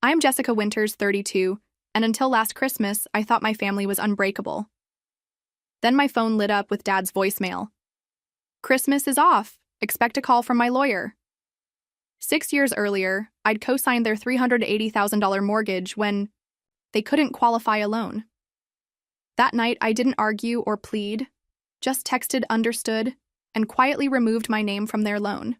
I'm Jessica Winters, 32, and until last Christmas, I thought my family was unbreakable. Then my phone lit up with Dad's voicemail. Christmas is off. Expect a call from my lawyer. 6 years earlier, I'd co-signed their $380,000 mortgage when they couldn't qualify a loan. That night, I didn't argue or plead, just texted understood and quietly removed my name from their loan.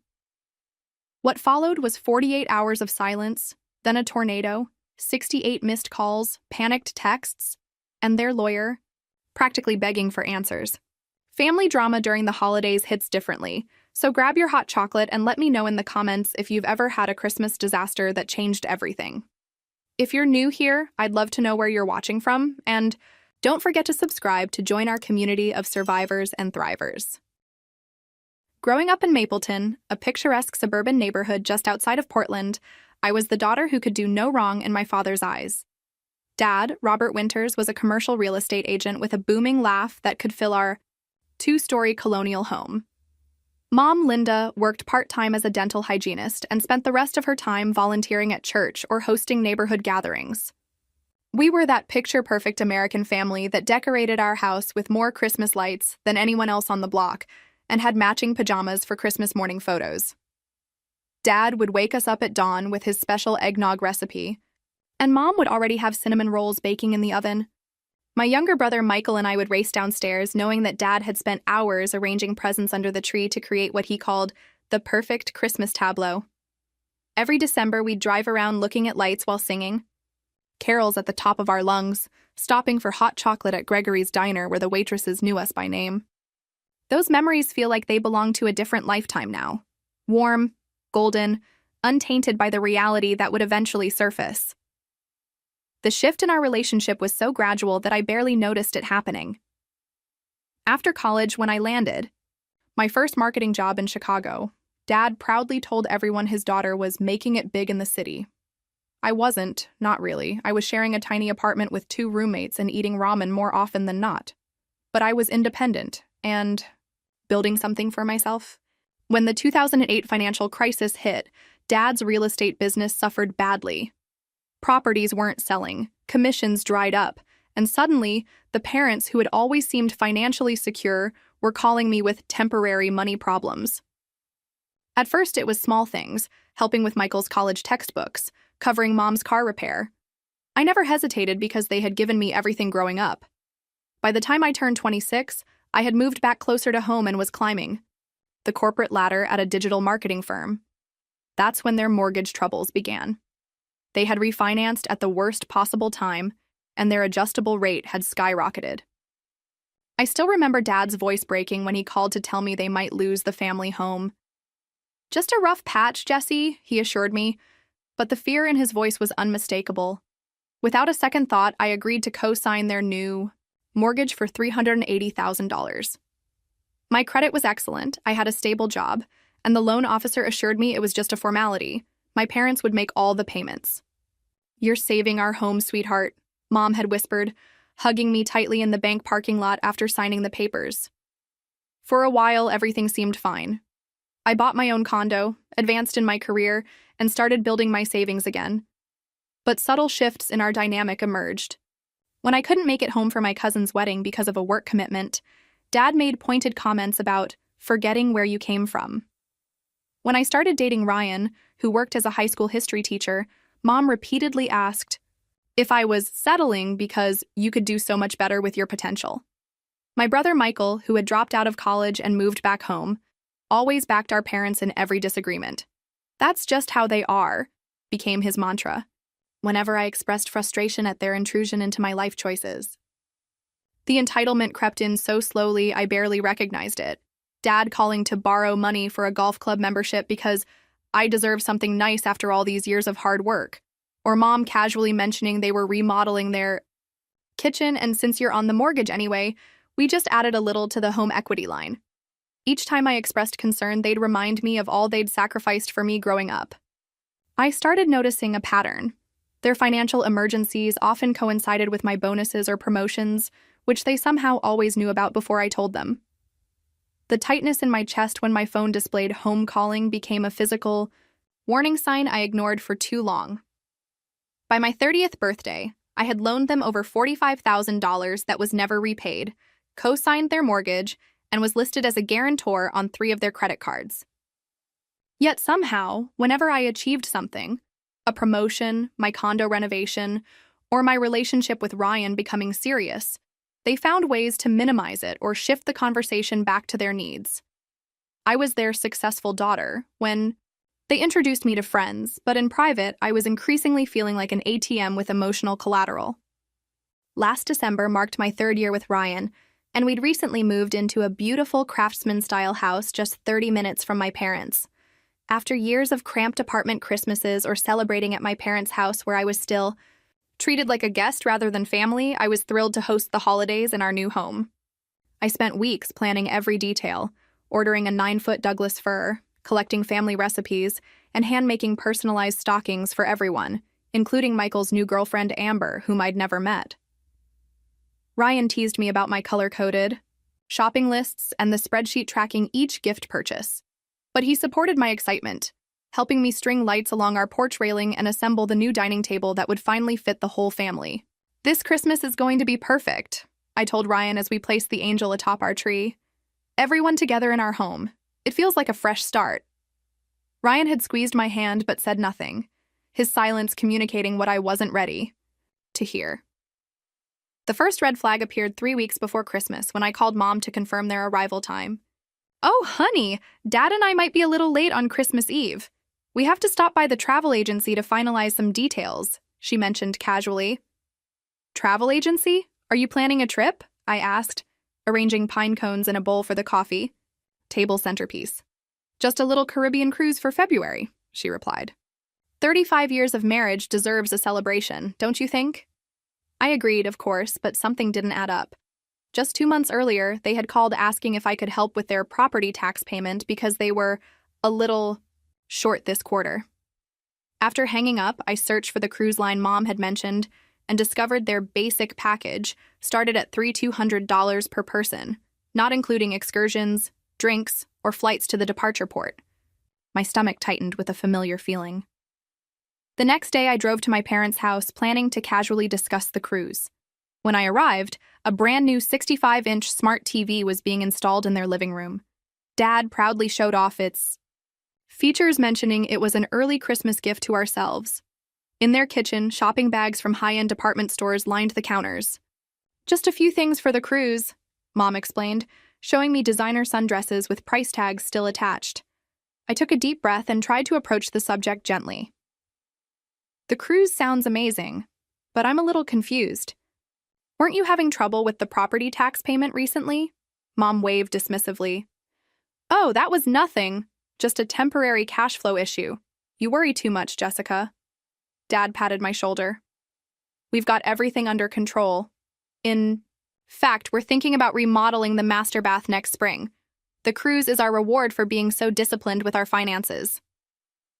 What followed was 48 hours of silence, then a tornado, 68 missed calls, panicked texts, and their lawyer practically begging for answers. Family drama during the holidays hits differently, so grab your hot chocolate and let me know in the comments if you've ever had a Christmas disaster that changed everything. If you're new here, I'd love to know where you're watching from, and don't forget to subscribe to join our community of survivors and thrivers. Growing up in Mapleton, a picturesque suburban neighborhood just outside of Portland, I was the daughter who could do no wrong in my father's eyes. Dad, Robert Winters, was a commercial real estate agent with a booming laugh that could fill our two-story colonial home. Mom, Linda, worked part-time as a dental hygienist and spent the rest of her time volunteering at church or hosting neighborhood gatherings. We were that picture-perfect American family that decorated our house with more Christmas lights than anyone else on the block and had matching pajamas for Christmas morning photos. Dad would wake us up at dawn with his special eggnog recipe, and Mom would already have cinnamon rolls baking in the oven. My younger brother Michael and I would race downstairs knowing that Dad had spent hours arranging presents under the tree to create what he called the perfect Christmas tableau. Every December, we'd drive around looking at lights while singing carols at the top of our lungs, stopping for hot chocolate at Gregory's Diner where the waitresses knew us by name. Those memories feel like they belong to a different lifetime now. Warm, golden, untainted by the reality that would eventually surface. The shift in our relationship was so gradual that I barely noticed it happening. After college, when I landed, my first marketing job in Chicago, Dad proudly told everyone his daughter was making it big in the city. I wasn't, not really. I was sharing a tiny apartment with 2 roommates and eating ramen more often than not. But I was independent and building something for myself. When the 2008 financial crisis hit, Dad's real estate business suffered badly. Properties weren't selling, commissions dried up, and suddenly, the parents who had always seemed financially secure were calling me with temporary money problems. At first, it was small things, helping with Michael's college textbooks, covering Mom's car repair. I never hesitated because they had given me everything growing up. By the time I turned 26, I had moved back closer to home and was climbing the corporate ladder at a digital marketing firm. That's when their mortgage troubles began. They had refinanced at the worst possible time, and their adjustable rate had skyrocketed. I still remember Dad's voice breaking when he called to tell me they might lose the family home. "Just a rough patch, Jesse," he assured me, but the fear in his voice was unmistakable. Without a second thought, I agreed to co-sign their new mortgage for $380,000. My credit was excellent, I had a stable job, and the loan officer assured me it was just a formality. My parents would make all the payments. "You're saving our home, sweetheart," Mom had whispered, hugging me tightly in the bank parking lot after signing the papers. For a while, everything seemed fine. I bought my own condo, advanced in my career, and started building my savings again. But subtle shifts in our dynamic emerged. When I couldn't make it home for my cousin's wedding because of a work commitment, Dad made pointed comments about forgetting where you came from. When I started dating Ryan, who worked as a high school history teacher, Mom repeatedly asked if I was settling because you could do so much better with your potential. My brother Michael, who had dropped out of college and moved back home, always backed our parents in every disagreement. "That's just how they are," became his mantra, whenever I expressed frustration at their intrusion into my life choices. The entitlement crept in so slowly I barely recognized it. Dad calling to borrow money for a golf club membership because I deserve something nice after all these years of hard work. Or Mom casually mentioning they were remodeling their kitchen, and since you're on the mortgage anyway, we just added a little to the home equity line. Each time I expressed concern, they'd remind me of all they'd sacrificed for me growing up. I started noticing a pattern. Their financial emergencies often coincided with my bonuses or promotions, which they somehow always knew about before I told them. The tightness in my chest when my phone displayed home calling became a physical warning sign I ignored for too long. By my 30th birthday, I had loaned them over $45,000 that was never repaid, co-signed their mortgage, and was listed as a guarantor on 3 of their credit cards. Yet somehow, whenever I achieved something, a promotion, my condo renovation, or my relationship with Ryan becoming serious, they found ways to minimize it or shift the conversation back to their needs. I was their successful daughter when they introduced me to friends, but in private, I was increasingly feeling like an ATM with emotional collateral. Last December marked my 3rd year with Ryan, and we'd recently moved into a beautiful craftsman-style house just 30 minutes from my parents. After years of cramped apartment Christmases or celebrating at my parents' house where I was still treated like a guest rather than family, I was thrilled to host the holidays in our new home. I spent weeks planning every detail, ordering a 9-foot Douglas fir, collecting family recipes, and hand-making personalized stockings for everyone, including Michael's new girlfriend Amber, whom I'd never met. Ryan teased me about my color-coded shopping lists and the spreadsheet tracking each gift purchase. But he supported my excitement, helping me string lights along our porch railing and assemble the new dining table that would finally fit the whole family. "This Christmas is going to be perfect," I told Ryan as we placed the angel atop our tree. "Everyone together in our home. It feels like a fresh start." Ryan had squeezed my hand but said nothing, his silence communicating what I wasn't ready to hear. The first red flag appeared 3 weeks before Christmas when I called Mom to confirm their arrival time. "Oh, honey, Dad and I might be a little late on Christmas Eve. We have to stop by the travel agency to finalize some details," she mentioned casually. "Travel agency? Are you planning a trip?" I asked, arranging pine cones in a bowl for the coffee table centerpiece. "Just a little Caribbean cruise for February," she replied. 35 years of marriage deserves a celebration, don't you think? I agreed, of course, but something didn't add up. Just 2 months earlier, they had called asking if I could help with their property tax payment because they were a little short this quarter. After hanging up, I searched for the cruise line Mom had mentioned and discovered their basic package started at $3,200 per person, not including excursions, drinks, or flights to the departure port. My stomach tightened with a familiar feeling. The next day, I drove to my parents' house, planning to casually discuss the cruise. When I arrived, a brand new 65-inch smart TV was being installed in their living room. Dad proudly showed off its features, mentioning it was an early Christmas gift to ourselves. In their kitchen, shopping bags from high-end department stores lined the counters. "Just a few things for the cruise," Mom explained, showing me designer sundresses with price tags still attached. I took a deep breath and tried to approach the subject gently. "The cruise sounds amazing, but I'm a little confused. Weren't you having trouble with the property tax payment recently?" Mom waved dismissively. "Oh, that was nothing. Just a temporary cash flow issue. You worry too much, Jessica." Dad patted my shoulder. "We've got everything under control. In fact, we're thinking about remodeling the master bath next spring. The cruise is our reward for being so disciplined with our finances."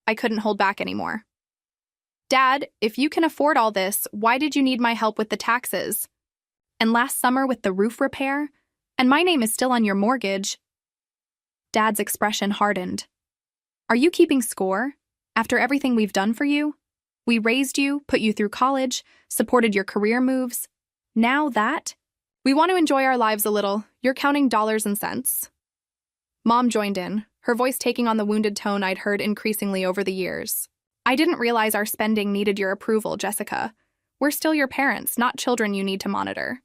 I couldn't hold back anymore. "Dad, if you can afford all this, why did you need my help with the taxes? And last summer with the roof repair? And my name is still on your mortgage." Dad's expression hardened. "Are you keeping score? After everything we've done for you? We raised you, put you through college, supported your career moves. Now that? We want to enjoy our lives a little. You're counting dollars and cents." Mom joined in, her voice taking on the wounded tone I'd heard increasingly over the years. "I didn't realize our spending needed your approval, Jessica. We're still your parents, not children you need to monitor."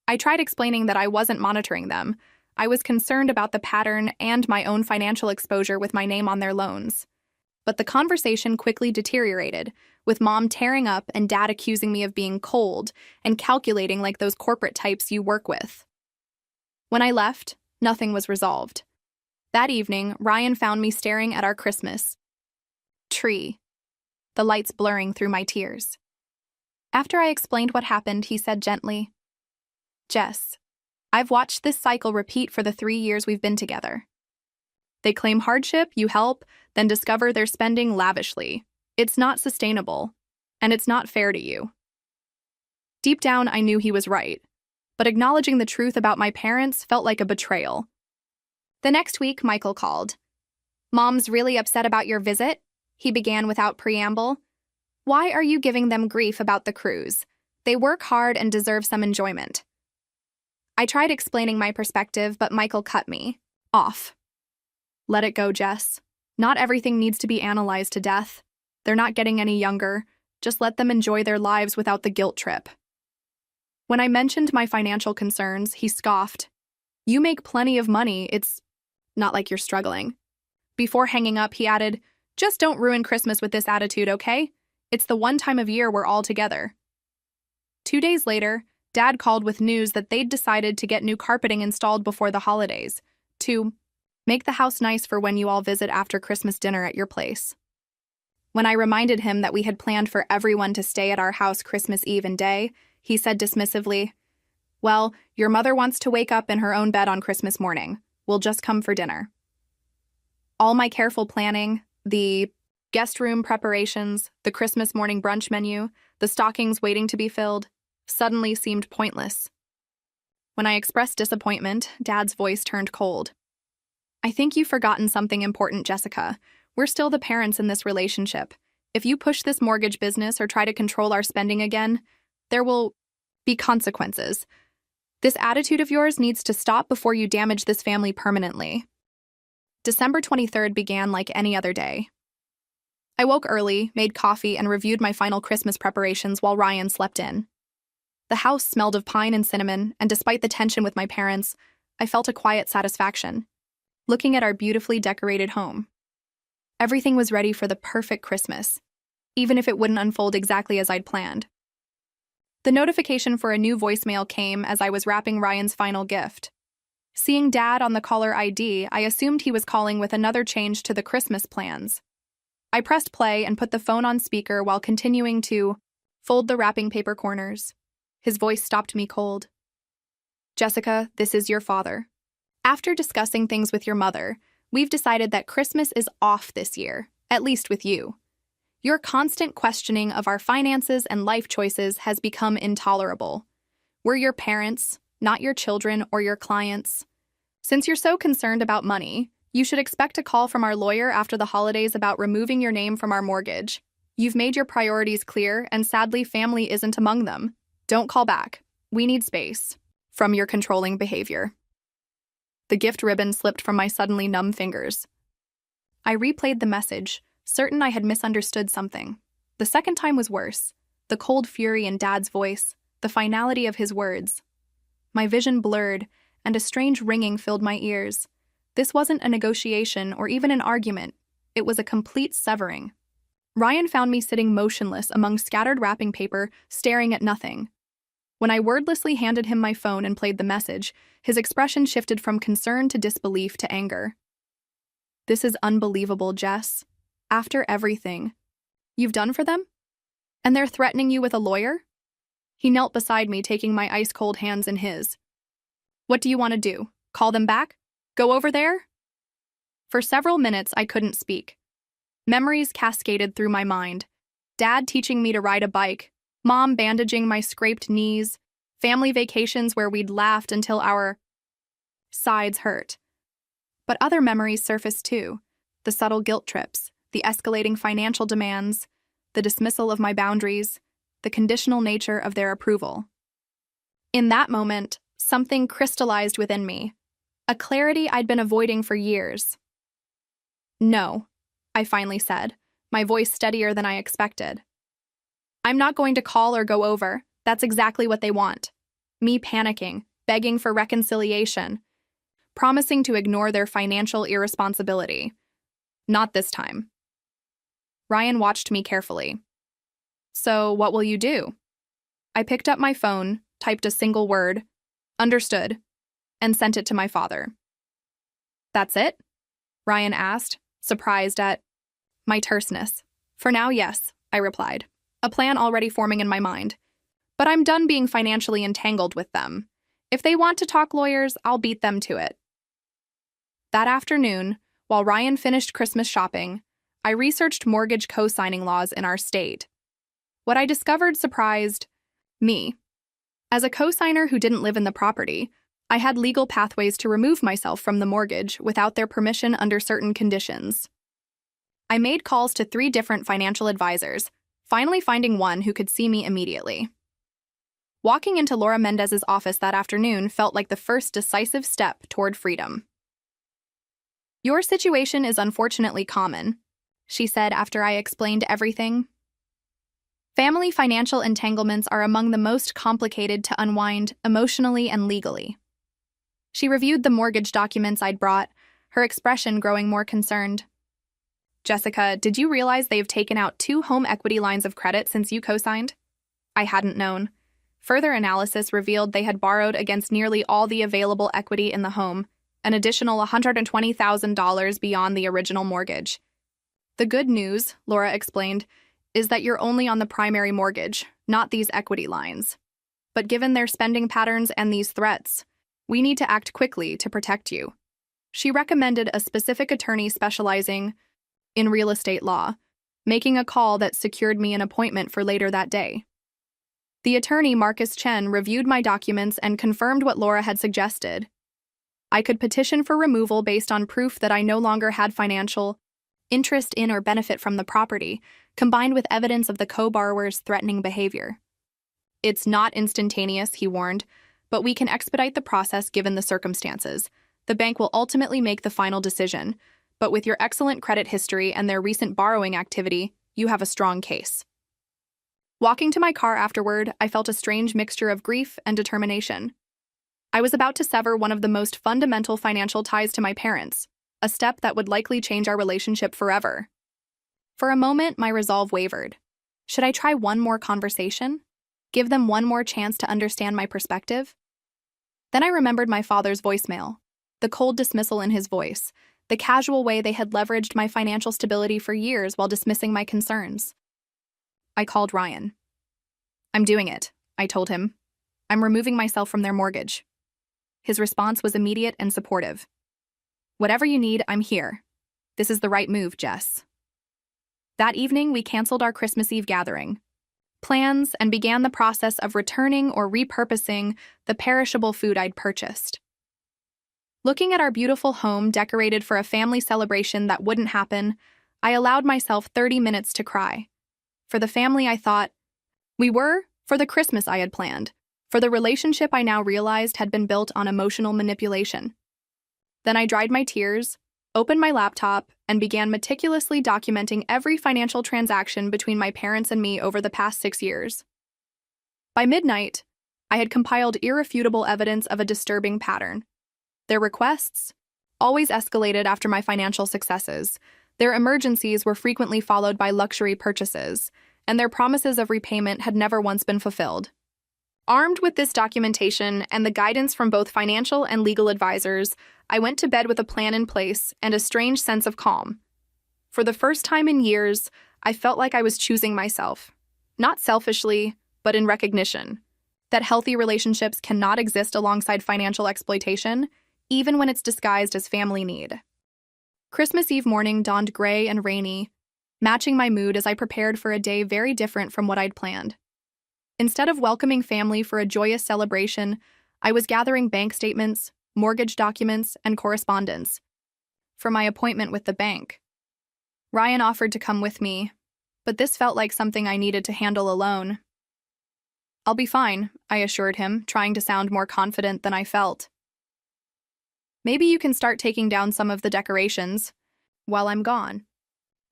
I tried explaining that I wasn't monitoring them. I was concerned about the pattern and my own financial exposure with my name on their loans. But the conversation quickly deteriorated, with Mom tearing up and Dad accusing me of being cold and calculating like those corporate types you work with. When I left, nothing was resolved. That evening, Ryan found me staring at our Christmas tree, the lights blurring through my tears. After I explained what happened, he said gently, "Jess, I've watched this cycle repeat for the 3 years we've been together. They claim hardship, you help, then discover they're spending lavishly. It's not sustainable, and it's not fair to you." Deep down, I knew he was right, but acknowledging the truth about my parents felt like a betrayal. The next week, Michael called. "Mom's really upset about your visit," he began without preamble. Why are you giving them grief about the cruise? They work hard and deserve some enjoyment. I tried explaining my perspective, but Michael cut me off. Let it go, Jess. Not everything needs to be analyzed to death. They're not getting any younger. Just let them enjoy their lives without the guilt trip. When I mentioned my financial concerns, he scoffed. You make plenty of money, it's not like you're struggling. Before hanging up, he added, just don't ruin Christmas with this attitude, okay? It's the one time of year we're all together. 2 days later, Dad called with news that they'd decided to get new carpeting installed before the holidays, to make the house nice for when you all visit after Christmas dinner at your place. When I reminded him that we had planned for everyone to stay at our house Christmas Eve and day, he said dismissively, well, your mother wants to wake up in her own bed on Christmas morning. We'll just come for dinner. All my careful planning, the guest room preparations, the Christmas morning brunch menu, the stockings waiting to be filled, suddenly seemed pointless. When I expressed disappointment, Dad's voice turned cold. I think you've forgotten something important, Jessica. We're still the parents in this relationship. If you push this mortgage business or try to control our spending again, there will be consequences. This attitude of yours needs to stop before you damage this family permanently. December 23rd began like any other day. I woke early, made coffee, and reviewed my final Christmas preparations while Ryan slept in. The house smelled of pine and cinnamon, and despite the tension with my parents, I felt a quiet satisfaction, looking at our beautifully decorated home. Everything was ready for the perfect Christmas, even if it wouldn't unfold exactly as I'd planned. The notification for a new voicemail came as I was wrapping Ryan's final gift. Seeing Dad on the caller ID, I assumed he was calling with another change to the Christmas plans. I pressed play and put the phone on speaker while continuing to fold the wrapping paper corners. His voice stopped me cold. Jessica, this is your father. After discussing things with your mother, we've decided that Christmas is off this year, at least with you. Your constant questioning of our finances and life choices has become intolerable. We're your parents, not your children or your clients. Since you're so concerned about money, you should expect a call from our lawyer after the holidays about removing your name from our mortgage. You've made your priorities clear, and sadly, family isn't among them. Don't call back. We need space from your controlling behavior. The gift ribbon slipped from my suddenly numb fingers. I replayed the message, certain I had misunderstood something. The second time was worse. The cold fury in Dad's voice, the finality of his words. My vision blurred, and a strange ringing filled my ears. This wasn't a negotiation or even an argument. It was a complete severing. Ryan found me sitting motionless among scattered wrapping paper, staring at nothing. When I wordlessly handed him my phone and played the message, his expression shifted from concern to disbelief to anger. This is unbelievable, Jess. After everything you've done for them? And they're threatening you with a lawyer? He knelt beside me, taking my ice-cold hands in his. What do you want to do? Call them back? Go over there? For several minutes, I couldn't speak. Memories cascaded through my mind. Dad teaching me to ride a bike, Mom bandaging my scraped knees, family vacations where we'd laughed until our sides hurt. But other memories surfaced too. The subtle guilt trips, the escalating financial demands, the dismissal of my boundaries, the conditional nature of their approval. In that moment, something crystallized within me, a clarity I'd been avoiding for years. No, I finally said, my voice steadier than I expected. I'm not going to call or go over. That's exactly what they want. Me panicking, begging for reconciliation, promising to ignore their financial irresponsibility. Not this time. Ryan watched me carefully. So, what will you do? I picked up my phone, typed a single word, understood, and sent it to my father. That's it? Ryan asked, surprised at my terseness. For now, yes, I replied, a plan already forming in my mind. But I'm done being financially entangled with them. If they want to talk lawyers, I'll beat them to it. That afternoon, while Ryan finished Christmas shopping, I researched mortgage co-signing laws in our state. What I discovered surprised me. As a co-signer who didn't live in the property, I had legal pathways to remove myself from the mortgage without their permission under certain conditions. I made calls to 3 different financial advisors, finally finding one who could see me immediately. Walking into Laura Mendez's office that afternoon felt like the first decisive step toward freedom. "Your situation is unfortunately common," she said after I explained everything. "Family financial entanglements are among the most complicated to unwind emotionally and legally." She reviewed the mortgage documents I'd brought, her expression growing more concerned. "Jessica, did you realize they've taken out 2 home equity lines of credit since you co-signed?" I hadn't known. Further analysis revealed they had borrowed against nearly all the available equity in the home, an additional $120,000 beyond the original mortgage. "The good news," Laura explained, "is that you're only on the primary mortgage, not these equity lines. But given their spending patterns and these threats, we need to act quickly to protect you." She recommended a specific attorney specializing in real estate law, making a call that secured me an appointment for later that day. The attorney, Marcus Chen, reviewed my documents and confirmed what Laura had suggested. I could petition for removal based on proof that I no longer had financial interest in or benefit from the property, combined with evidence of the co-borrower's threatening behavior. "It's not instantaneous," he warned, "but we can expedite the process given the circumstances. The bank will ultimately make the final decision, but with your excellent credit history and their recent borrowing activity, you have a strong case." Walking to my car afterward, I felt a strange mixture of grief and determination. I was about to sever one of the most fundamental financial ties to my parents, a step that would likely change our relationship forever. For a moment, my resolve wavered. Should I try one more conversation? Give them one more chance to understand my perspective? Then I remembered my father's voicemail, the cold dismissal in his voice, the casual way they had leveraged my financial stability for years while dismissing my concerns. I called Ryan. "I'm doing it," I told him. "I'm removing myself from their mortgage." His response was immediate and supportive. "Whatever you need, I'm here. This is the right move, Jess." That evening, we canceled our Christmas Eve gathering plans and began the process of returning or repurposing the perishable food I'd purchased. Looking at our beautiful home decorated for a family celebration that wouldn't happen, I allowed myself 30 minutes to cry. For the family I thought we were, for the Christmas I had planned, for the relationship I now realized had been built on emotional manipulation. Then I dried my tears, opened my laptop, and began meticulously documenting every financial transaction between my parents and me over the past 6 years. By midnight, I had compiled irrefutable evidence of a disturbing pattern. Their requests always escalated after my financial successes. Their emergencies were frequently followed by luxury purchases, and their promises of repayment had never once been fulfilled. Armed with this documentation and the guidance from both financial and legal advisors, I went to bed with a plan in place and a strange sense of calm. For the first time in years, I felt like I was choosing myself, not selfishly, but in recognition that healthy relationships cannot exist alongside financial exploitation, even when it's disguised as family need. Christmas Eve morning dawned gray and rainy, matching my mood as I prepared for a day very different from what I'd planned. Instead of welcoming family for a joyous celebration, I was gathering bank statements, mortgage documents, and correspondence for my appointment with the bank. Ryan offered to come with me, but this felt like something I needed to handle alone. "I'll be fine," I assured him, trying to sound more confident than I felt. "Maybe you can start taking down some of the decorations while I'm gone."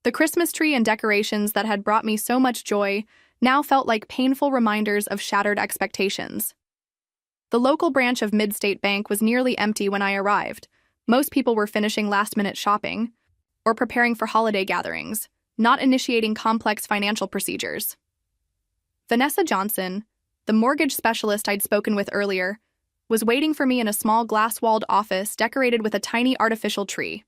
The Christmas tree and decorations that had brought me so much joy now felt like painful reminders of shattered expectations. The local branch of Midstate Bank was nearly empty when I arrived. Most people were finishing last-minute shopping or preparing for holiday gatherings, not initiating complex financial procedures. Vanessa Johnson, the mortgage specialist I'd spoken with earlier, was waiting for me in a small glass-walled office decorated with a tiny artificial tree.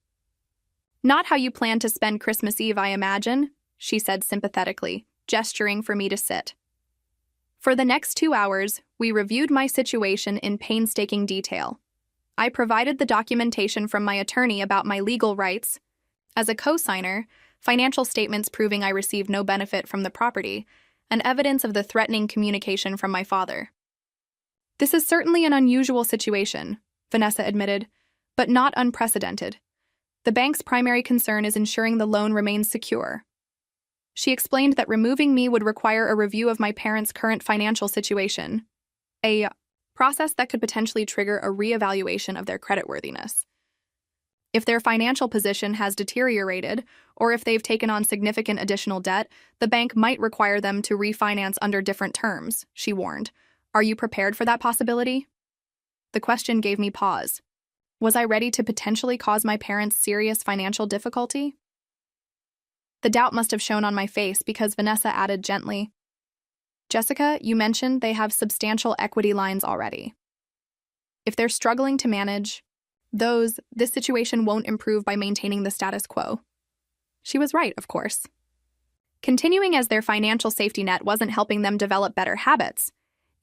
"Not how you plan to spend Christmas Eve, I imagine," she said sympathetically, gesturing for me to sit. For the next 2 hours, we reviewed my situation in painstaking detail. I provided the documentation from my attorney about my legal rights. As a co-signer, financial statements proving I received no benefit from the property, and evidence of the threatening communication from my father. "This is certainly an unusual situation," Vanessa admitted, "but not unprecedented. The bank's primary concern is ensuring the loan remains secure." She explained that removing me would require a review of my parents' current financial situation, a process that could potentially trigger a reevaluation of their creditworthiness. If their financial position has deteriorated, or if they've taken on significant additional debt, the bank might require them to refinance under different terms, she warned. Are you prepared for that possibility? The question gave me pause. Was I ready to potentially cause my parents serious financial difficulty? The doubt must have shown on my face because Vanessa added gently, Jessica, you mentioned they have substantial equity lines already. If they're struggling to manage this situation won't improve by maintaining the status quo. She was right, of course. Continuing as their financial safety net wasn't helping them develop better habits.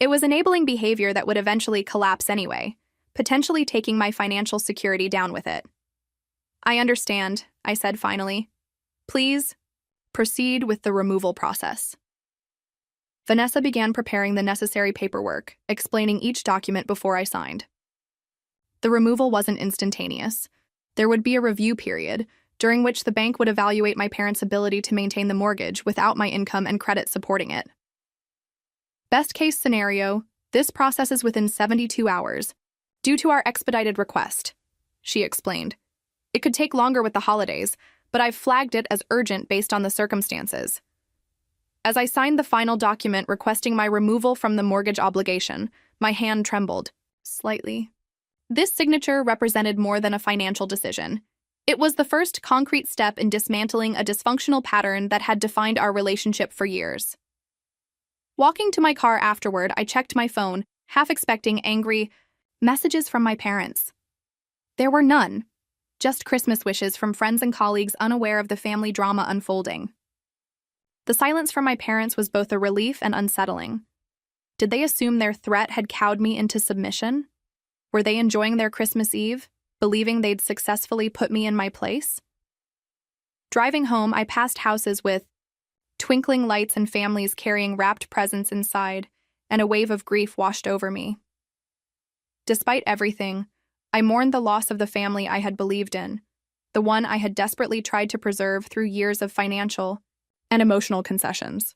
It was enabling behavior that would eventually collapse anyway, potentially taking my financial security down with it. I understand, I said finally. Please, proceed with the removal process. Vanessa began preparing the necessary paperwork, explaining each document before I signed. The removal wasn't instantaneous. There would be a review period, during which the bank would evaluate my parents' ability to maintain the mortgage without my income and credit supporting it. Best case scenario, this process is within 72 hours, due to our expedited request, she explained. It could take longer with the holidays, but I've flagged it as urgent based on the circumstances. As I signed the final document requesting my removal from the mortgage obligation, my hand trembled, slightly. This signature represented more than a financial decision. It was the first concrete step in dismantling a dysfunctional pattern that had defined our relationship for years. Walking to my car afterward, I checked my phone, half expecting angry messages from my parents. There were none, just Christmas wishes from friends and colleagues unaware of the family drama unfolding. The silence from my parents was both a relief and unsettling. Did they assume their threat had cowed me into submission? Were they enjoying their Christmas Eve, believing they'd successfully put me in my place? Driving home, I passed houses with twinkling lights and families carrying wrapped presents inside, and a wave of grief washed over me. Despite everything, I mourned the loss of the family I had believed in, the one I had desperately tried to preserve through years of financial and emotional concessions.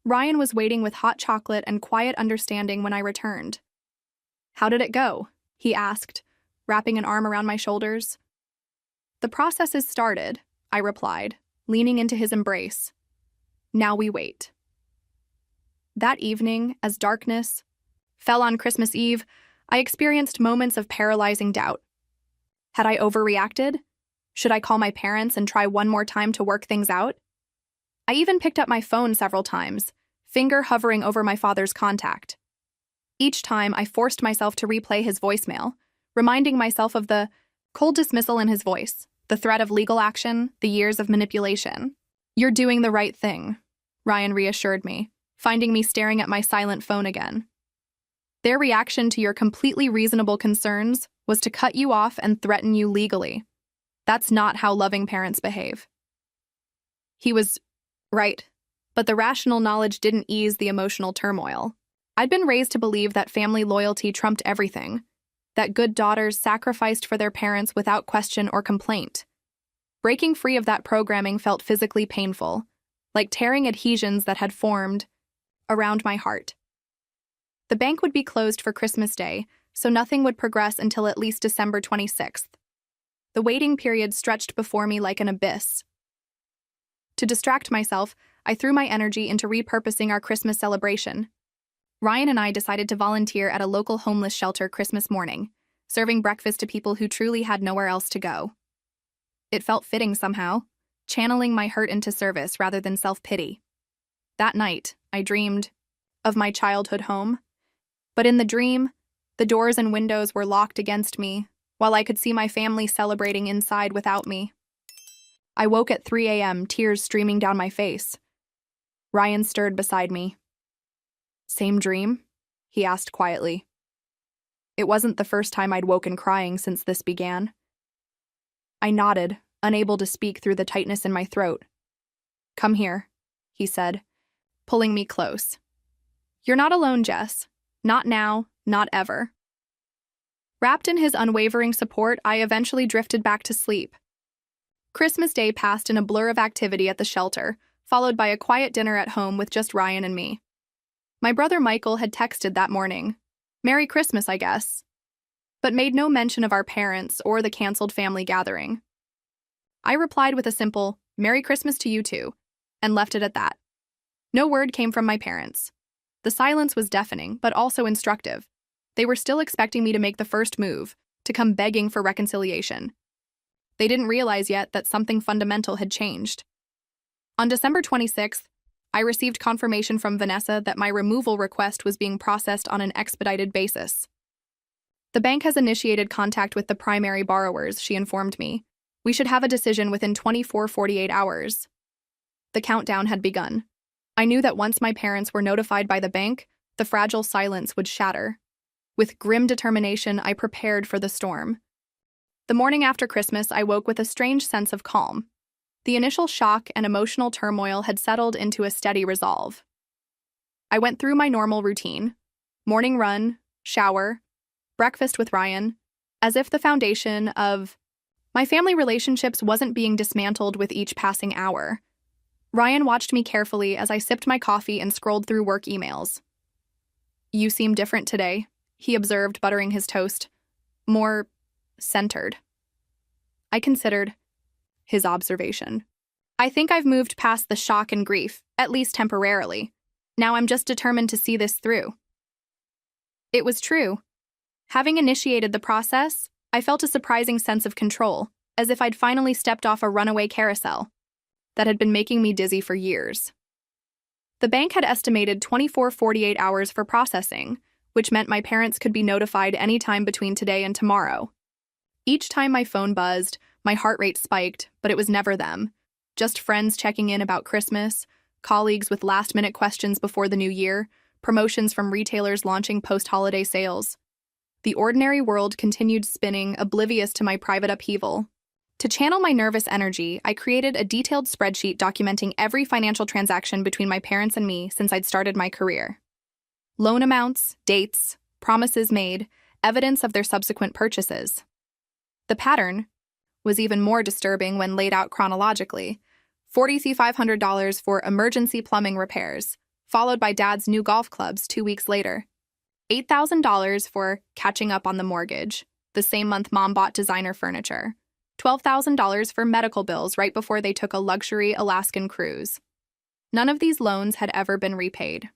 Ryan was waiting with hot chocolate and quiet understanding when I returned. How did it go? He asked, wrapping an arm around my shoulders. The process is started, I replied, leaning into his embrace. Now we wait. That evening, as darkness fell on Christmas Eve, I experienced moments of paralyzing doubt. Had I overreacted? Should I call my parents and try one more time to work things out? I even picked up my phone several times, finger hovering over my father's contact. Each time, I forced myself to replay his voicemail, reminding myself of the cold dismissal in his voice, the threat of legal action, the years of manipulation. You're doing the right thing, Ryan reassured me, finding me staring at my silent phone again. Their reaction to your completely reasonable concerns was to cut you off and threaten you legally. That's not how loving parents behave. He was right, but the rational knowledge didn't ease the emotional turmoil. I'd been raised to believe that family loyalty trumped everything, that good daughters sacrificed for their parents without question or complaint. Breaking free of that programming felt physically painful, like tearing adhesions that had formed around my heart. The bank would be closed for Christmas Day, so nothing would progress until at least December 26th. The waiting period stretched before me like an abyss. To distract myself, I threw my energy into repurposing our Christmas celebration. Ryan and I decided to volunteer at a local homeless shelter Christmas morning, serving breakfast to people who truly had nowhere else to go. It felt fitting somehow, channeling my hurt into service rather than self-pity. That night, I dreamed of my childhood home. But in the dream, the doors and windows were locked against me, while I could see my family celebrating inside without me. I woke at 3 a.m., tears streaming down my face. Ryan stirred beside me. Same dream? He asked quietly. It wasn't the first time I'd woken crying since this began. I nodded, unable to speak through the tightness in my throat. Come here, he said, pulling me close. You're not alone, Jess. Not now, not ever. Wrapped in his unwavering support, I eventually drifted back to sleep. Christmas Day passed in a blur of activity at the shelter, followed by a quiet dinner at home with just Ryan and me. My brother Michael had texted that morning, "Merry Christmas, I guess," but made no mention of our parents or the canceled family gathering. I replied with a simple, "Merry Christmas to you too," and left it at that. No word came from my parents. The silence was deafening, but also instructive. They were still expecting me to make the first move, to come begging for reconciliation. They didn't realize yet that something fundamental had changed. On December 26th, I received confirmation from Vanessa that my removal request was being processed on an expedited basis. The bank has initiated contact with the primary borrowers, she informed me. We should have a decision within 24-48 hours. The countdown had begun. I knew that once my parents were notified by the bank, the fragile silence would shatter. With grim determination, I prepared for the storm. The morning after Christmas, I woke with a strange sense of calm. The initial shock and emotional turmoil had settled into a steady resolve. I went through my normal routine: morning run, shower, breakfast with Ryan, as if the foundation of my family relationships wasn't being dismantled with each passing hour. Ryan watched me carefully as I sipped my coffee and scrolled through work emails. "You seem different today," he observed, buttering his toast. "More centered." I considered his observation. "I think I've moved past the shock and grief, at least temporarily. Now I'm just determined to see this through." It was true. Having initiated the process, I felt a surprising sense of control, as if I'd finally stepped off a runaway carousel that had been making me dizzy for years. The bank had estimated 24-48 hours for processing, which meant my parents could be notified anytime between today and tomorrow. Each time my phone buzzed, my heart rate spiked, but it was never them. Just friends checking in about Christmas, colleagues with last-minute questions before the new year, promotions from retailers launching post-holiday sales. The ordinary world continued spinning, oblivious to my private upheaval. To channel my nervous energy, I created a detailed spreadsheet documenting every financial transaction between my parents and me since I'd started my career. Loan amounts, dates, promises made, evidence of their subsequent purchases. The pattern was even more disturbing when laid out chronologically. $4,500 for emergency plumbing repairs, followed by Dad's new golf clubs 2 weeks later. $8,000 for catching up on the mortgage. The same month Mom bought designer furniture. $12,000 for medical bills right before they took a luxury Alaskan cruise. None of these loans had ever been repaid.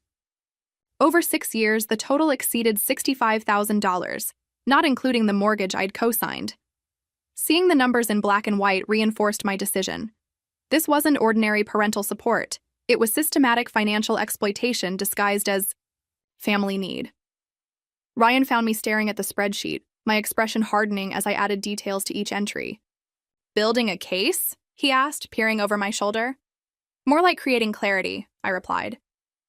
Over 6 years, the total exceeded $65,000, not including the mortgage I'd co-signed. Seeing the numbers in black and white reinforced my decision. This wasn't ordinary parental support. It was systematic financial exploitation disguised as family need. Ryan found me staring at the spreadsheet, my expression hardening as I added details to each entry. "Building a case?" he asked, peering over my shoulder. "More like creating clarity," I replied.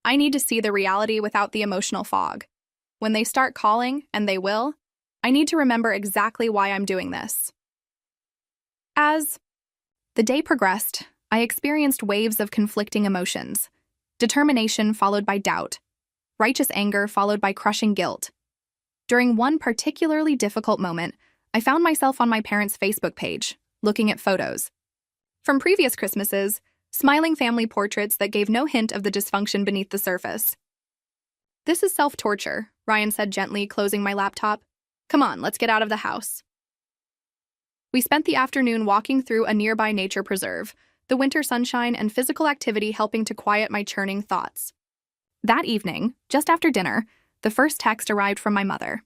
"I need to see the reality without the emotional fog. When they start calling, and they will, I need to remember exactly why I'm doing this." As the day progressed, I experienced waves of conflicting emotions. Determination followed by doubt. Righteous anger followed by crushing guilt. During one particularly difficult moment, I found myself on my parents' Facebook page, looking at photos. From previous Christmases, smiling family portraits that gave no hint of the dysfunction beneath the surface. "This is self-torture," Ryan said gently, closing my laptop. "Come on, let's get out of the house." We spent the afternoon walking through a nearby nature preserve, the winter sunshine and physical activity helping to quiet my churning thoughts. That evening, just after dinner, the first text arrived from my mother.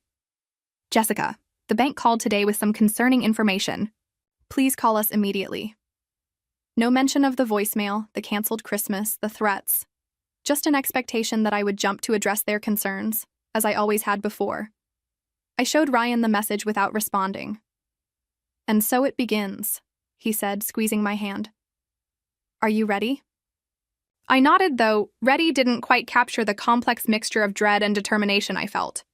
"Jessica, the bank called today with some concerning information. Please call us immediately." No mention of the voicemail, the canceled Christmas, the threats. Just an expectation that I would jump to address their concerns, as I always had before. I showed Ryan the message without responding. "And so it begins," he said, squeezing my hand. "Are you ready?" I nodded, though ready didn't quite capture the complex mixture of dread and determination I felt.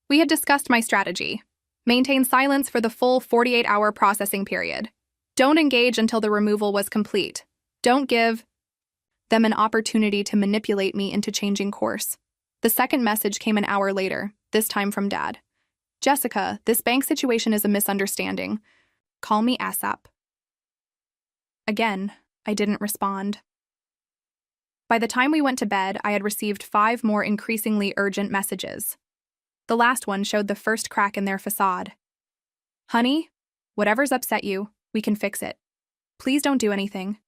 We had discussed my strategy. Maintain silence for the full 48-hour processing period. Don't engage until the removal was complete. Don't give them an opportunity to manipulate me into changing course. The second message came an hour later, this time from Dad. "Jessica, this bank situation is a misunderstanding. Call me ASAP." Again, I didn't respond. By the time we went to bed, I had received 5 more increasingly urgent messages. The last one showed the first crack in their facade. Honey, whatever's upset you, we can fix it. Please don't do anything.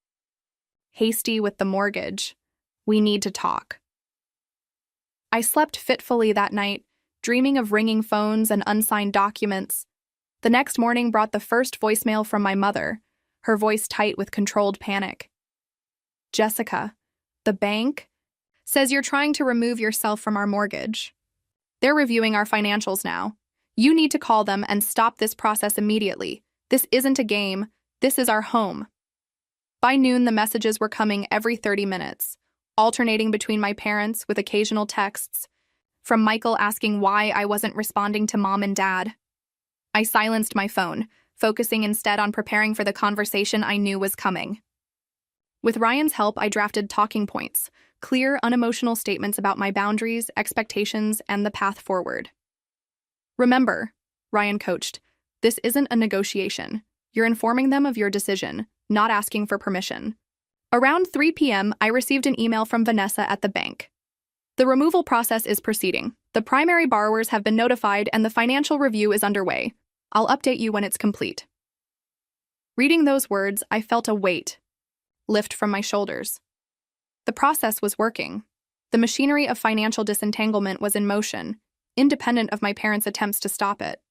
Hasty with the mortgage. We need to talk. I slept fitfully that night, dreaming of ringing phones and unsigned documents. The next morning brought the first voicemail from my mother, her voice tight with controlled panic. Jessica, the bank says you're trying to remove yourself from our mortgage. They're reviewing our financials now. You need to call them and stop this process immediately. This isn't a game. This is our home. By noon, the messages were coming every 30 minutes, alternating between my parents with occasional texts, from Michael asking why I wasn't responding to Mom and Dad. I silenced my phone, focusing instead on preparing for the conversation I knew was coming. With Ryan's help, I drafted talking points, clear, unemotional statements about my boundaries, expectations, and the path forward. Remember, Ryan coached, this isn't a negotiation. You're informing them of your decision, not asking for permission. Around 3 p.m., I received an email from Vanessa at the bank. The removal process is proceeding. The primary borrowers have been notified and the financial review is underway. I'll update you when it's complete. Reading those words, I felt a weight lift from my shoulders. The process was working. The machinery of financial disentanglement was in motion, independent of my parents' attempts to stop it.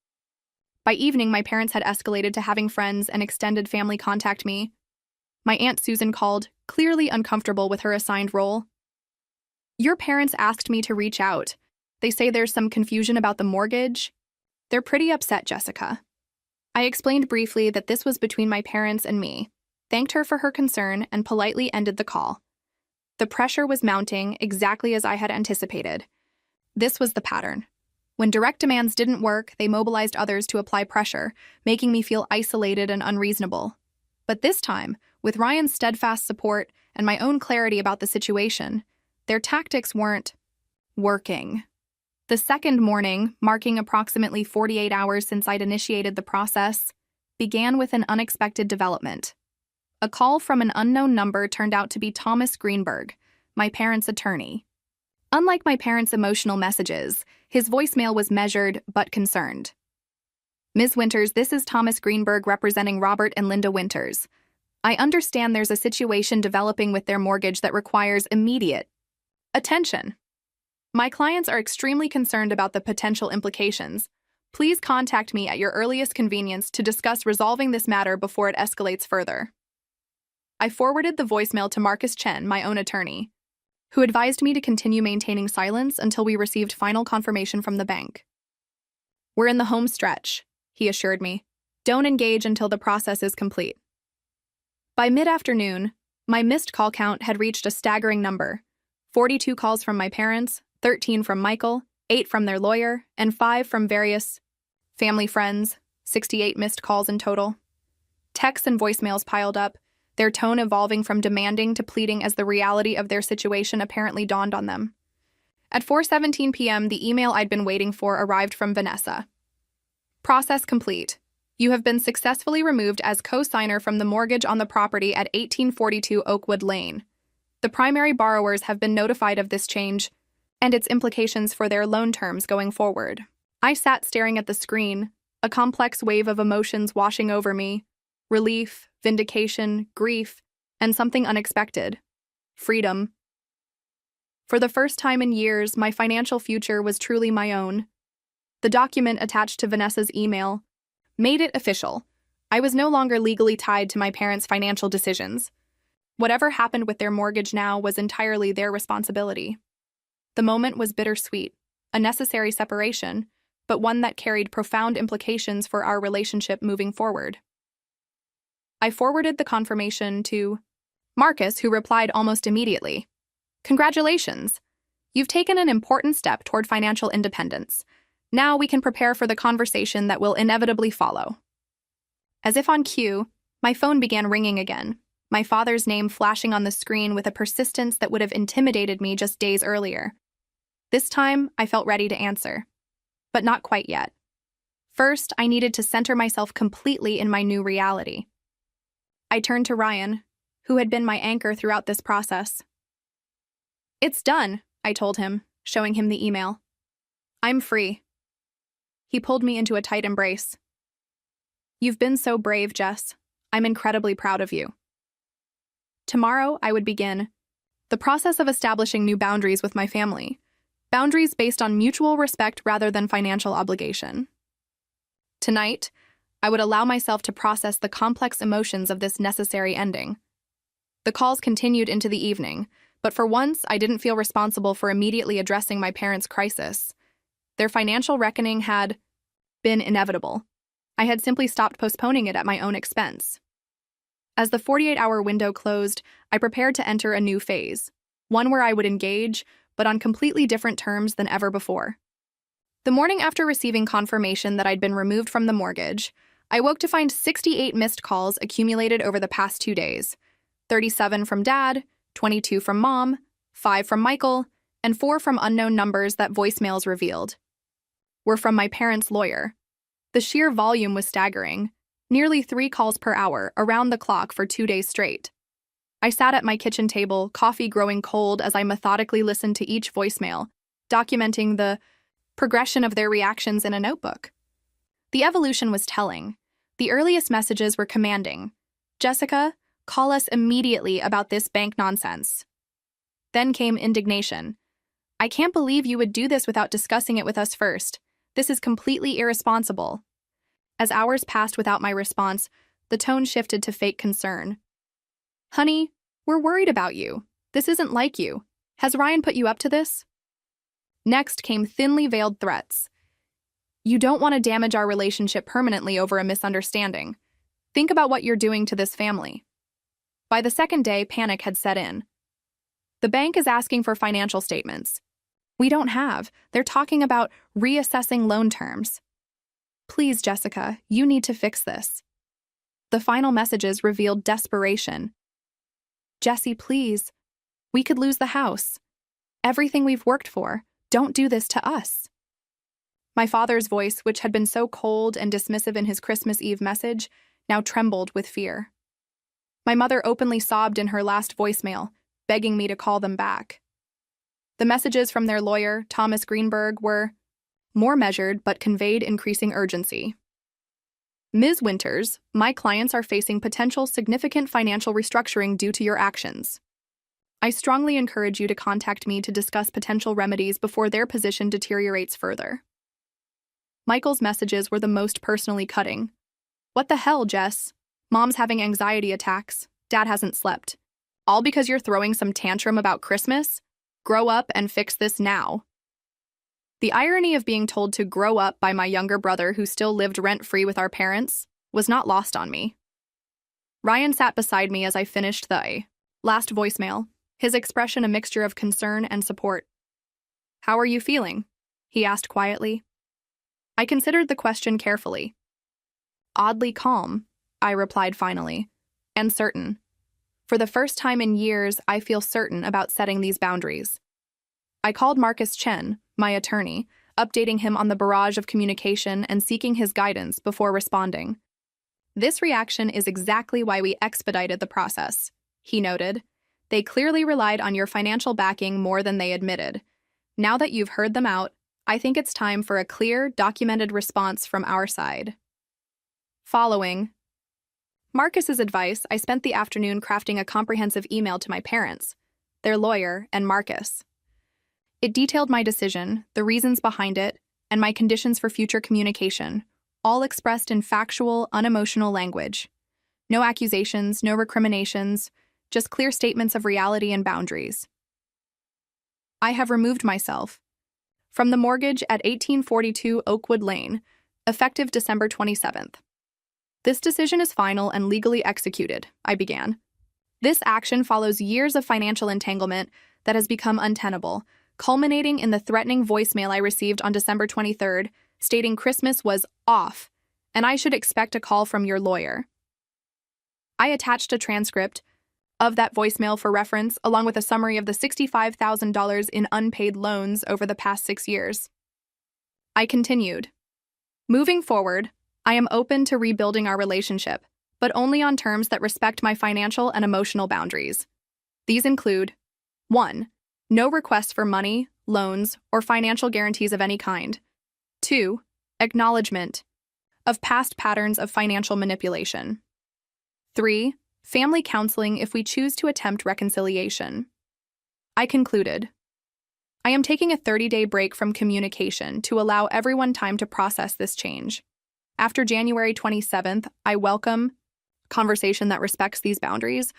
By evening, my parents had escalated to having friends and extended family contact me. My Aunt Susan called, clearly uncomfortable with her assigned role. Your parents asked me to reach out. They say there's some confusion about the mortgage. They're pretty upset, Jessica. I explained briefly that this was between my parents and me, thanked her for her concern, and politely ended the call. The pressure was mounting exactly as I had anticipated. This was the pattern. When direct demands didn't work, they mobilized others to apply pressure, making me feel isolated and unreasonable. But this time, with Ryan's steadfast support and my own clarity about the situation, their tactics weren't working. The second morning, marking approximately 48 hours since I'd initiated the process, began with an unexpected development. A call from an unknown number turned out to be Thomas Greenberg, my parents' attorney. Unlike my parents' emotional messages, his voicemail was measured but concerned. Ms. Winters, this is Thomas Greenberg representing Robert and Linda Winters. I understand there's a situation developing with their mortgage that requires immediate attention. My clients are extremely concerned about the potential implications. Please contact me at your earliest convenience to discuss resolving this matter before it escalates further. I forwarded the voicemail to Marcus Chen, my own attorney, who advised me to continue maintaining silence until we received final confirmation from the bank. We're in the home stretch, he assured me. Don't engage until the process is complete. By mid-afternoon, my missed call count had reached a staggering number: 42 calls from my parents, 13 from Michael, 8 from their lawyer, and 5 from various family friends, 68 missed calls in total. Texts and voicemails piled up, their tone evolving from demanding to pleading as the reality of their situation apparently dawned on them. At 4:17 p.m., the email I'd been waiting for arrived from Vanessa. Process complete. You have been successfully removed as co-signer from the mortgage on the property at 1842 Oakwood Lane. The primary borrowers have been notified of this change and its implications for their loan terms going forward. I sat staring at the screen, a complex wave of emotions washing over me: relief, vindication, grief, and something unexpected: freedom. For the first time in years, my financial future was truly my own. The document attached to Vanessa's email made it official. I was no longer legally tied to my parents' financial decisions. Whatever happened with their mortgage now was entirely their responsibility. The moment was bittersweet, a necessary separation, but one that carried profound implications for our relationship moving forward. I forwarded the confirmation to Marcus, who replied almost immediately. Congratulations! You've taken an important step toward financial independence. Now we can prepare for the conversation that will inevitably follow. As if on cue, my phone began ringing again, my father's name flashing on the screen with a persistence that would have intimidated me just days earlier. This time, I felt ready to answer. But not quite yet. First, I needed to center myself completely in my new reality. I turned to Ryan, who had been my anchor throughout this process. It's done, I told him, showing him the email. I'm free. He pulled me into a tight embrace. You've been so brave, Jess. I'm incredibly proud of you. Tomorrow, I would begin the process of establishing new boundaries with my family. Boundaries based on mutual respect rather than financial obligation. Tonight, I would allow myself to process the complex emotions of this necessary ending. The calls continued into the evening, but for once, I didn't feel responsible for immediately addressing my parents' crisis. Their financial reckoning had been inevitable. I had simply stopped postponing it at my own expense. As the 48-hour window closed, I prepared to enter a new phase, one where I would engage, but on completely different terms than ever before. The morning after receiving confirmation that I'd been removed from the mortgage, I woke to find 68 missed calls accumulated over the past 2 days, 37 from Dad, 22 from Mom, 5 from Michael, and 4 from unknown numbers that voicemails revealed were from my parents' lawyer. The sheer volume was staggering, nearly 3 calls per hour, around the clock for 2 days straight. I sat at my kitchen table, coffee growing cold as I methodically listened to each voicemail, documenting the progression of their reactions in a notebook. The evolution was telling. The earliest messages were commanding. Jessica, call us immediately about this bank nonsense. Then came indignation. I can't believe you would do this without discussing it with us first. This is completely irresponsible. As hours passed without my response, the tone shifted to fake concern. Honey, we're worried about you. This isn't like you. Has Ryan put you up to this? Next came thinly veiled threats. You don't want to damage our relationship permanently over a misunderstanding. Think about what you're doing to this family. By the second day, panic had set in. The bank is asking for financial statements. We don't have. They're talking about reassessing loan terms. Please, Jessica, you need to fix this. The final messages revealed desperation. Jessie, please. We could lose the house. Everything we've worked for. Don't do this to us. My father's voice, which had been so cold and dismissive in his Christmas Eve message, now trembled with fear. My mother openly sobbed in her last voicemail, begging me to call them back. The messages from their lawyer, Thomas Greenberg, were more measured but conveyed increasing urgency. Ms. Winters, my clients are facing potential significant financial restructuring due to your actions. I strongly encourage you to contact me to discuss potential remedies before their position deteriorates further. Michael's messages were the most personally cutting. What the hell, Jess? Mom's having anxiety attacks. Dad hasn't slept. All because you're throwing some tantrum about Christmas? Grow up and fix this now. The irony of being told to grow up by my younger brother who still lived rent-free with our parents was not lost on me. Ryan sat beside me as I finished the last voicemail, his expression a mixture of concern and support. How are you feeling? He asked quietly. I considered the question carefully. Oddly calm, I replied finally, and certain. For the first time in years, I feel certain about setting these boundaries. I called Marcus Chen, my attorney, updating him on the barrage of communication and seeking his guidance before responding. This reaction is exactly why we expedited the process, he noted. They clearly relied on your financial backing more than they admitted. Now that you've heard them out, I think it's time for a clear, documented response from our side. Following Marcus's advice, I spent the afternoon crafting a comprehensive email to my parents, their lawyer, and Marcus. It detailed my decision, the reasons behind it, and my conditions for future communication, all expressed in factual, unemotional language. No accusations, no recriminations, just clear statements of reality and boundaries. I have removed myself from the mortgage at 1842 Oakwood Lane, effective December 27th. This decision is final and legally executed, I began. This action follows years of financial entanglement that has become untenable, culminating in the threatening voicemail I received on December 23rd, stating Christmas was off, and I should expect a call from your lawyer. I attached a transcript of that voicemail for reference, along with a summary of the $65,000 in unpaid loans over the past 6 years. I continued. Moving forward, I am open to rebuilding our relationship, but only on terms that respect my financial and emotional boundaries. These include 1. No requests for money, loans, or financial guarantees of any kind. 2. Acknowledgement of past patterns of financial manipulation. 3. Family counseling if we choose to attempt reconciliation. I concluded. I am taking a 30-day break from communication to allow everyone time to process this change. After January 27th, I welcome conversation that respects these boundaries.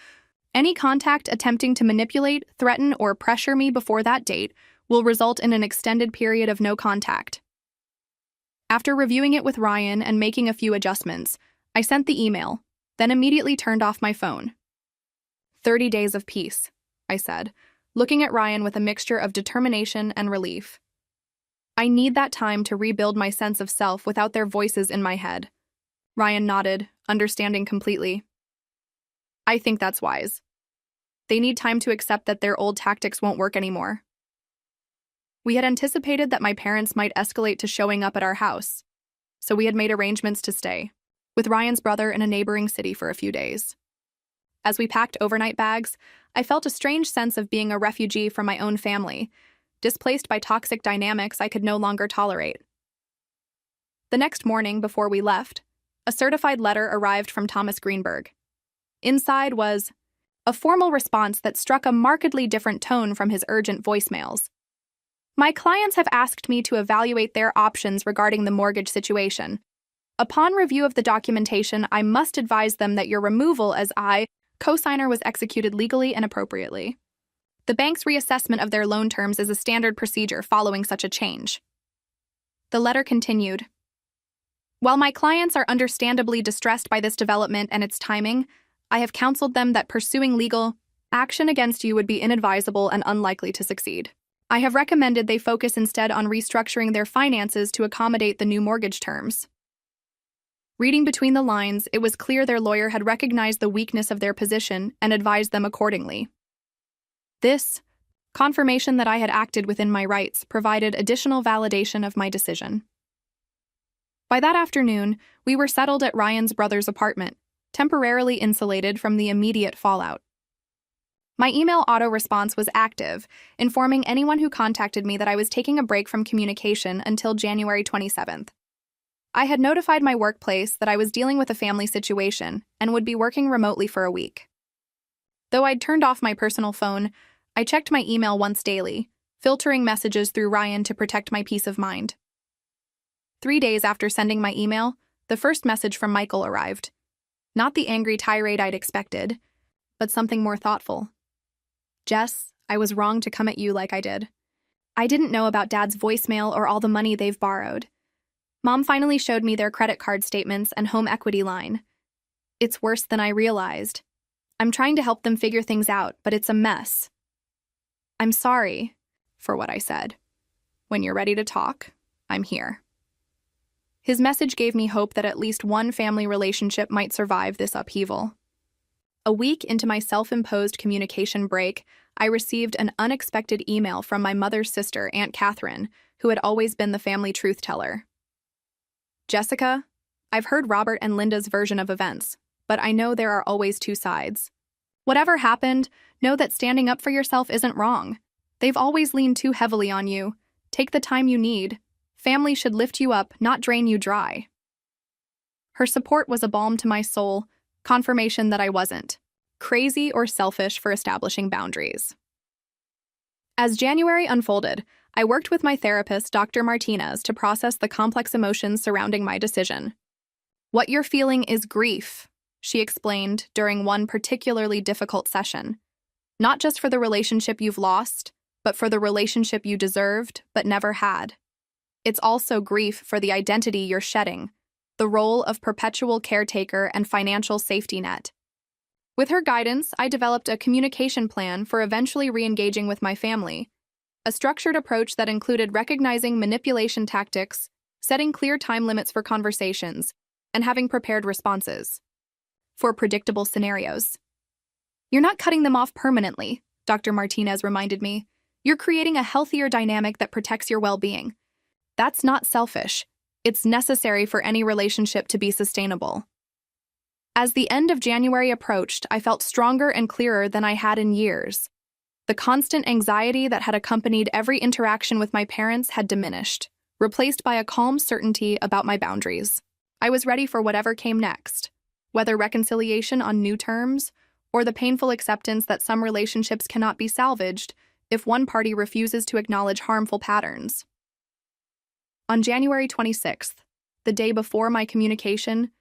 Any contact attempting to manipulate, threaten, or pressure me before that date will result in an extended period of no contact. After reviewing it with Ryan and making a few adjustments, I sent the email, then immediately turned off my phone. 30 days of peace, I said, looking at Ryan with a mixture of determination and relief. I need that time to rebuild my sense of self without their voices in my head. Ryan nodded, understanding completely. I think that's wise. They need time to accept that their old tactics won't work anymore. We had anticipated that my parents might escalate to showing up at our house, so we had made arrangements to stay with Ryan's brother in a neighboring city for a few days. As we packed overnight bags, I felt a strange sense of being a refugee from my own family, displaced by toxic dynamics I could no longer tolerate. The next morning, before we left, a certified letter arrived from Thomas Greenberg. Inside was a formal response that struck a markedly different tone from his urgent voicemails. My clients have asked me to evaluate their options regarding the mortgage situation. Upon review of the documentation, I must advise them that your removal as co-signer was executed legally and appropriately. The bank's reassessment of their loan terms is a standard procedure following such a change. The letter continued. While my clients are understandably distressed by this development and its timing, I have counseled them that pursuing legal action against you would be inadvisable and unlikely to succeed. I have recommended they focus instead on restructuring their finances to accommodate the new mortgage terms. Reading between the lines, it was clear their lawyer had recognized the weakness of their position and advised them accordingly. This confirmation that I had acted within my rights provided additional validation of my decision. By that afternoon, we were settled at Ryan's brother's apartment, temporarily insulated from the immediate fallout. My email auto-response was active, informing anyone who contacted me that I was taking a break from communication until January 27th. I had notified my workplace that I was dealing with a family situation and would be working remotely for a week. Though I'd turned off my personal phone, I checked my email once daily, filtering messages through Ryan to protect my peace of mind. 3 days after sending my email, the first message from Michael arrived. Not the angry tirade I'd expected, but something more thoughtful. Jess, I was wrong to come at you like I did. I didn't know about Dad's voicemail or all the money they've borrowed. Mom finally showed me their credit card statements and home equity line. It's worse than I realized. I'm trying to help them figure things out, but it's a mess. I'm sorry for what I said. When you're ready to talk, I'm here. His message gave me hope that at least one family relationship might survive this upheaval. A week into my self-imposed communication break, I received an unexpected email from my mother's sister, Aunt Catherine, who had always been the family truth teller. Jessica, I've heard Robert and Linda's version of events, but I know there are always two sides. Whatever happened, know that standing up for yourself isn't wrong. They've always leaned too heavily on you. Take the time you need. Family should lift you up, not drain you dry. Her support was a balm to my soul, confirmation that I wasn't crazy or selfish for establishing boundaries. As January unfolded, I worked with my therapist, Dr. Martinez, to process the complex emotions surrounding my decision. What you're feeling is grief, she explained during one particularly difficult session. Not just for the relationship you've lost, but for the relationship you deserved but never had. It's also grief for the identity you're shedding, the role of perpetual caretaker and financial safety net. With her guidance, I developed a communication plan for eventually re-engaging with my family, a structured approach that included recognizing manipulation tactics, setting clear time limits for conversations, and having prepared responses for predictable scenarios. You're not cutting them off permanently, Dr. Martinez reminded me. You're creating a healthier dynamic that protects your well-being. That's not selfish. It's necessary for any relationship to be sustainable. As the end of January approached, I felt stronger and clearer than I had in years. The constant anxiety that had accompanied every interaction with my parents had diminished, replaced by a calm certainty about my boundaries. I was ready for whatever came next, whether reconciliation on new terms or the painful acceptance that some relationships cannot be salvaged if one party refuses to acknowledge harmful patterns. On January 26th, the day before my communication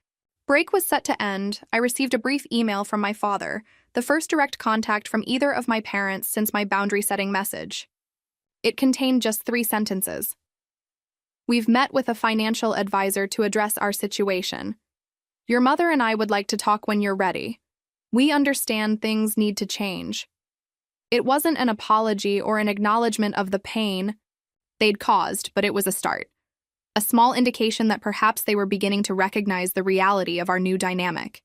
break was set to end, I received a brief email from my father, the first direct contact from either of my parents since my boundary-setting message. It contained just 3 sentences. We've met with a financial advisor to address our situation. Your mother and I would like to talk when you're ready. We understand things need to change. It wasn't an apology or an acknowledgement of the pain they'd caused, but it was a start. A small indication that perhaps they were beginning to recognize the reality of our new dynamic.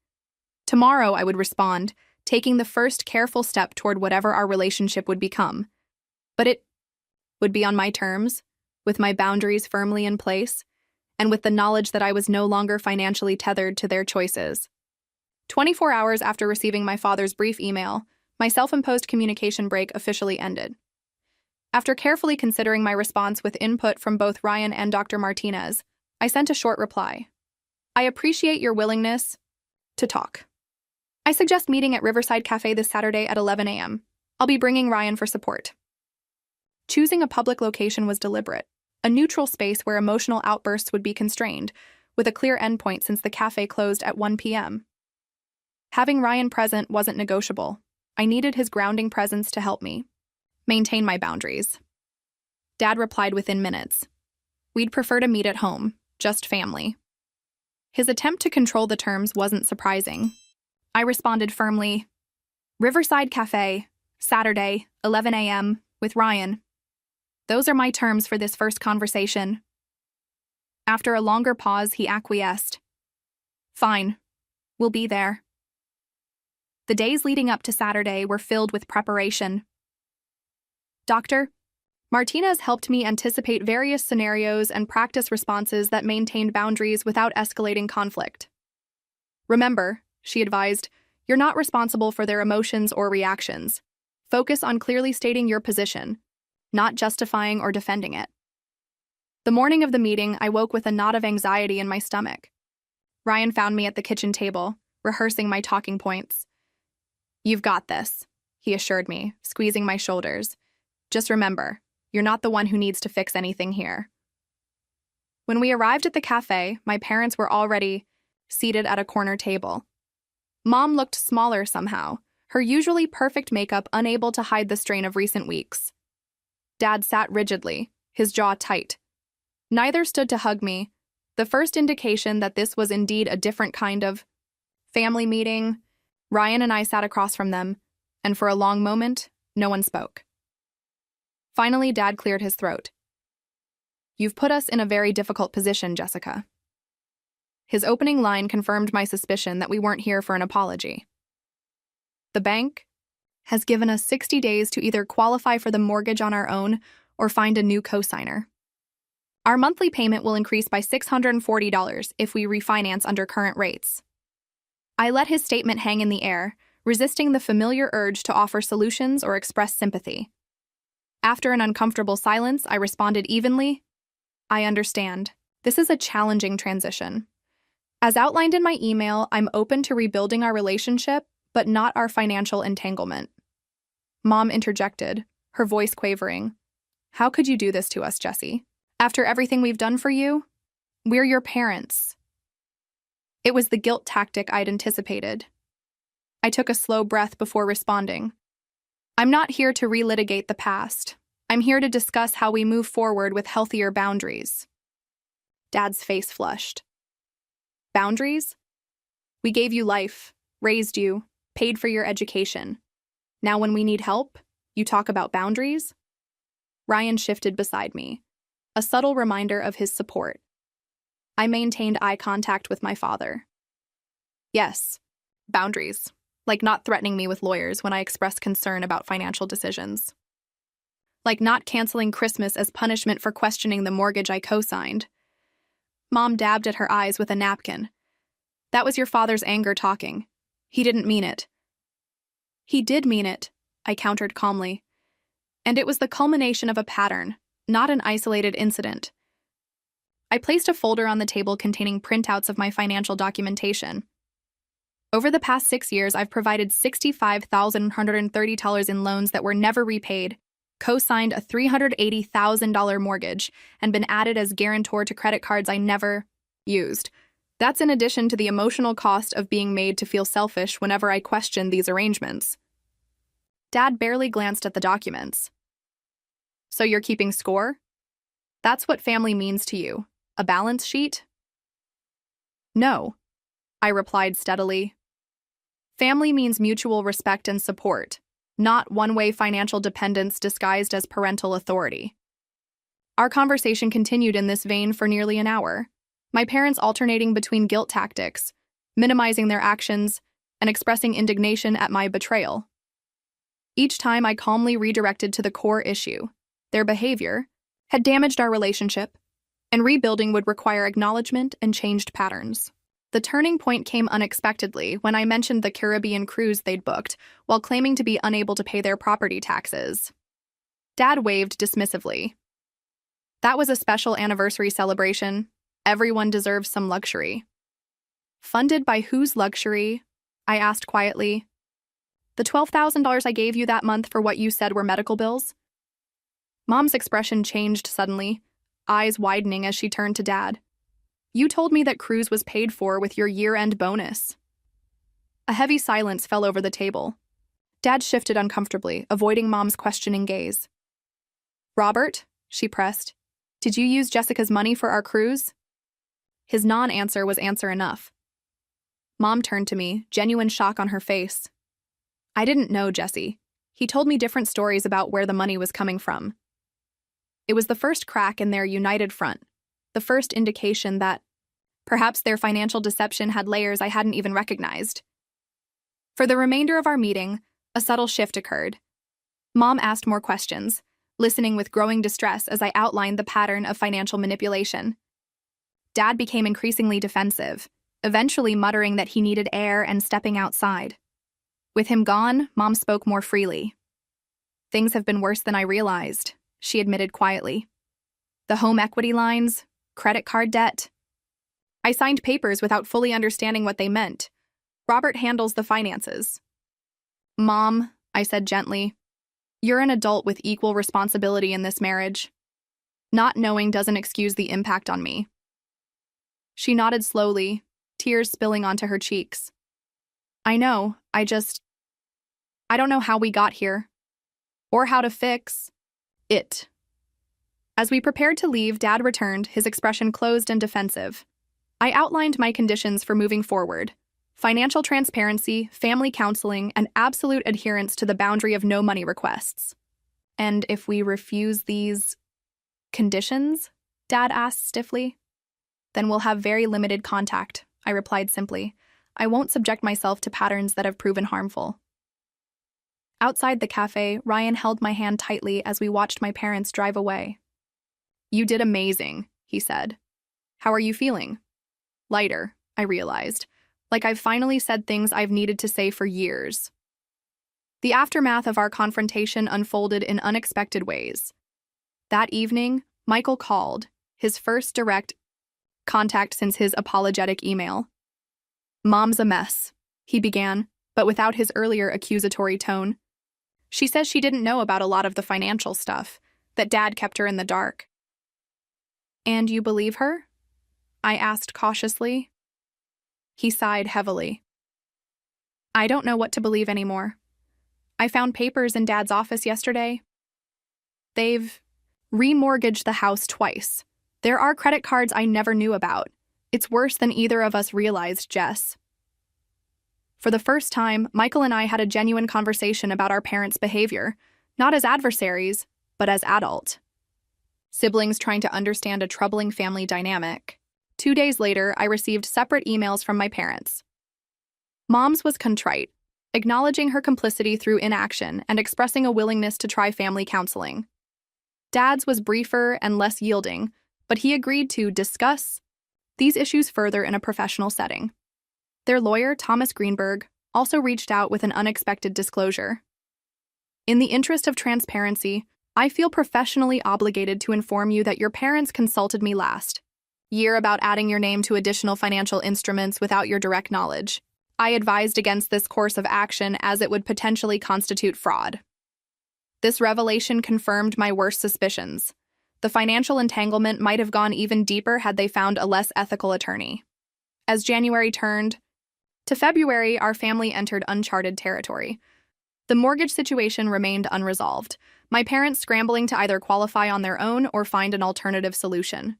Tomorrow, I would respond, taking the first careful step toward whatever our relationship would become. But it would be on my terms, with my boundaries firmly in place, and with the knowledge that I was no longer financially tethered to their choices. 24 hours after receiving my father's brief email, my self-imposed communication break officially ended. After carefully considering my response with input from both Ryan and Dr. Martinez, I sent a short reply. I appreciate your willingness to talk. I suggest meeting at Riverside Cafe this Saturday at 11 a.m. I'll be bringing Ryan for support. Choosing a public location was deliberate, a neutral space where emotional outbursts would be constrained, with a clear endpoint since the cafe closed at 1 p.m. Having Ryan present wasn't negotiable. I needed his grounding presence to help me maintain my boundaries. Dad replied within minutes. We'd prefer to meet at home, just family. His attempt to control the terms wasn't surprising. I responded firmly, Riverside Cafe, Saturday, 11 a.m., with Ryan. Those are my terms for this first conversation. After a longer pause, he acquiesced. Fine. We'll be there. The days leading up to Saturday were filled with preparation. Dr. Martinez helped me anticipate various scenarios and practice responses that maintained boundaries without escalating conflict. Remember, she advised, you're not responsible for their emotions or reactions. Focus on clearly stating your position, not justifying or defending it. The morning of the meeting, I woke with a knot of anxiety in my stomach. Ryan found me at the kitchen table, rehearsing my talking points. You've got this, he assured me, squeezing my shoulders. Just remember, you're not the one who needs to fix anything here. When we arrived at the cafe, my parents were already seated at a corner table. Mom looked smaller somehow, her usually perfect makeup unable to hide the strain of recent weeks. Dad sat rigidly, his jaw tight. Neither stood to hug me, the first indication that this was indeed a different kind of family meeting. Ryan and I sat across from them, and for a long moment, no one spoke. Finally, Dad cleared his throat. You've put us in a very difficult position, Jessica. His opening line confirmed my suspicion that we weren't here for an apology. The bank has given us 60 days to either qualify for the mortgage on our own or find a new cosigner. Our monthly payment will increase by $640 if we refinance under current rates. I let his statement hang in the air, resisting the familiar urge to offer solutions or express sympathy. After an uncomfortable silence, I responded evenly, I understand. This is a challenging transition. As outlined in my email, I'm open to rebuilding our relationship, but not our financial entanglement. Mom interjected, her voice quavering. How could you do this to us, Jessie? After everything we've done for you? We're your parents. It was the guilt tactic I'd anticipated. I took a slow breath before responding. I'm not here to relitigate the past. I'm here to discuss how we move forward with healthier boundaries. Dad's face flushed. Boundaries? We gave you life, raised you, paid for your education. Now when we need help, you talk about boundaries? Ryan shifted beside me, a subtle reminder of his support. I maintained eye contact with my father. Yes, boundaries. Like not threatening me with lawyers when I expressed concern about financial decisions. Like not canceling Christmas as punishment for questioning the mortgage I co-signed. Mom dabbed at her eyes with a napkin. That was your father's anger talking. He didn't mean it. He did mean it, I countered calmly. And it was the culmination of a pattern, not an isolated incident. I placed a folder on the table containing printouts of my financial documentation. Over the past 6 years, I've provided $65,130 in loans that were never repaid, co-signed a $380,000 mortgage, and been added as guarantor to credit cards I never used. That's in addition to the emotional cost of being made to feel selfish whenever I question these arrangements. Dad barely glanced at the documents. So you're keeping score? That's what family means to you. A balance sheet? No, I replied steadily. Family means mutual respect and support, not one-way financial dependence disguised as parental authority. Our conversation continued in this vein for nearly an hour, my parents alternating between guilt tactics, minimizing their actions, and expressing indignation at my betrayal. Each time I calmly redirected to the core issue. Their behavior had damaged our relationship, and rebuilding would require acknowledgement and changed patterns. The turning point came unexpectedly when I mentioned the Caribbean cruise they'd booked while claiming to be unable to pay their property taxes. Dad waved dismissively. That was a special anniversary celebration. Everyone deserves some luxury. Funded by whose luxury? I asked quietly. The $12,000 I gave you that month for what you said were medical bills? Mom's expression changed suddenly, eyes widening as she turned to Dad. You told me that cruise was paid for with your year-end bonus. A heavy silence fell over the table. Dad shifted uncomfortably, avoiding Mom's questioning gaze. Robert, she pressed, did you use Jessica's money for our cruise? His non-answer was answer enough. Mom turned to me, genuine shock on her face. I didn't know Jesse. He told me different stories about where the money was coming from. It was the first crack in their united front, the first indication that perhaps their financial deception had layers I hadn't even recognized. For the remainder of our meeting, a subtle shift occurred. Mom asked more questions, listening with growing distress as I outlined the pattern of financial manipulation. Dad became increasingly defensive, eventually muttering that he needed air and stepping outside. With him gone, Mom spoke more freely. Things have been worse than I realized, she admitted quietly. The home equity lines, credit card debt. I signed papers without fully understanding what they meant. Robert handles the finances. Mom, I said gently, you're an adult with equal responsibility in this marriage. Not knowing doesn't excuse the impact on me. She nodded slowly, tears spilling onto her cheeks. I know, I don't know how we got here. Or how to fix it. As we prepared to leave, Dad returned, his expression closed and defensive. I outlined my conditions for moving forward: financial transparency, family counseling, and absolute adherence to the boundary of no money requests. And if we refuse these conditions? Dad asked stiffly. Then we'll have very limited contact, I replied simply. I won't subject myself to patterns that have proven harmful. Outside the cafe, Ryan held my hand tightly as we watched my parents drive away. You did amazing, he said. How are you feeling? Lighter, I realized, like I've finally said things I've needed to say for years. The aftermath of our confrontation unfolded in unexpected ways. That evening, Michael called, his first direct contact since his apologetic email. Mom's a mess, he began, but without his earlier accusatory tone. She says she didn't know about a lot of the financial stuff, that Dad kept her in the dark. And you believe her? I asked cautiously. He sighed heavily. I don't know what to believe anymore. I found papers in Dad's office yesterday. They've remortgaged the house twice. There are credit cards I never knew about. It's worse than either of us realized, Jess. For the first time, Michael and I had a genuine conversation about our parents' behavior, not as adversaries, but as adult siblings trying to understand a troubling family dynamic. 2 days later, I received separate emails from my parents. Mom's was contrite, acknowledging her complicity through inaction and expressing a willingness to try family counseling. Dad's was briefer and less yielding, but he agreed to discuss these issues further in a professional setting. Their lawyer, Thomas Greenberg, also reached out with an unexpected disclosure. In the interest of transparency, I feel professionally obligated to inform you that your parents consulted me last year about adding your name to additional financial instruments without your direct knowledge. I advised against this course of action as it would potentially constitute fraud. This revelation confirmed my worst suspicions. The financial entanglement might have gone even deeper had they found a less ethical attorney. As January turned to February, our family entered uncharted territory. The mortgage situation remained unresolved, my parents scrambling to either qualify on their own or find an alternative solution.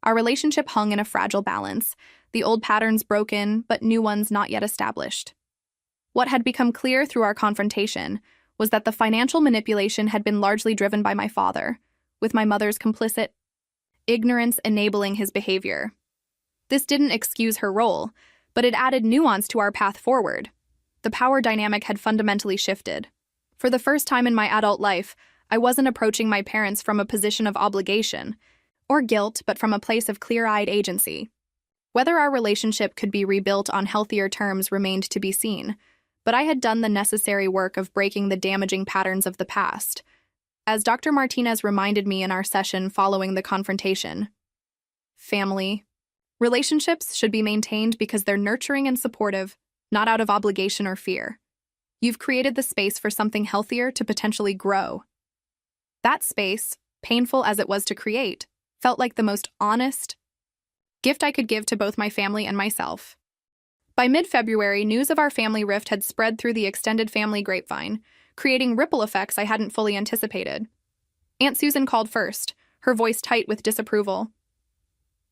Our relationship hung in a fragile balance, the old patterns broken, but new ones not yet established. What had become clear through our confrontation was that the financial manipulation had been largely driven by my father, with my mother's complicit ignorance enabling his behavior. This didn't excuse her role, but it added nuance to our path forward. The power dynamic had fundamentally shifted. For the first time in my adult life, I wasn't approaching my parents from a position of obligation or guilt, but from a place of clear-eyed agency. Whether our relationship could be rebuilt on healthier terms remained to be seen, but I had done the necessary work of breaking the damaging patterns of the past. As Dr. Martinez reminded me in our session following the confrontation, family relationships should be maintained because they're nurturing and supportive, not out of obligation or fear. You've created the space for something healthier to potentially grow. That space, painful as it was to create, felt like the most honest gift I could give to both my family and myself. By mid-February, news of our family rift had spread through the extended family grapevine, creating ripple effects I hadn't fully anticipated. Aunt Susan called first, her voice tight with disapproval.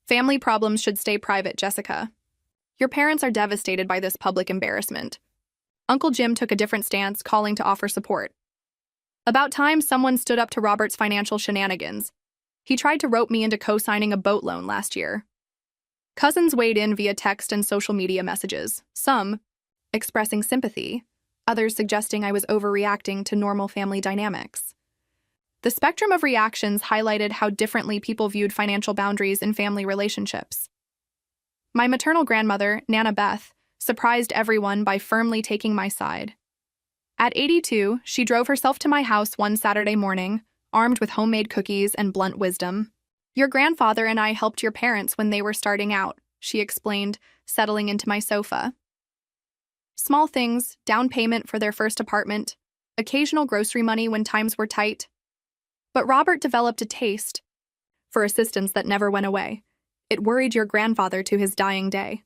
Family problems should stay private, Jessica. Your parents are devastated by this public embarrassment. Uncle Jim took a different stance, calling to offer support. About time someone stood up to Robert's financial shenanigans. He tried to rope me into co-signing a boat loan last year. Cousins weighed in via text and social media messages, some expressing sympathy, others suggesting I was overreacting to normal family dynamics. The spectrum of reactions highlighted how differently people viewed financial boundaries in family relationships. My maternal grandmother, Nana Beth, surprised everyone by firmly taking my side. At 82, she drove herself to my house one Saturday morning, armed with homemade cookies and blunt wisdom. Your grandfather and I helped your parents when they were starting out, she explained, settling into my sofa. Small things, down payment for their first apartment, occasional grocery money when times were tight. But Robert developed a taste for assistance that never went away. It worried your grandfather to his dying day.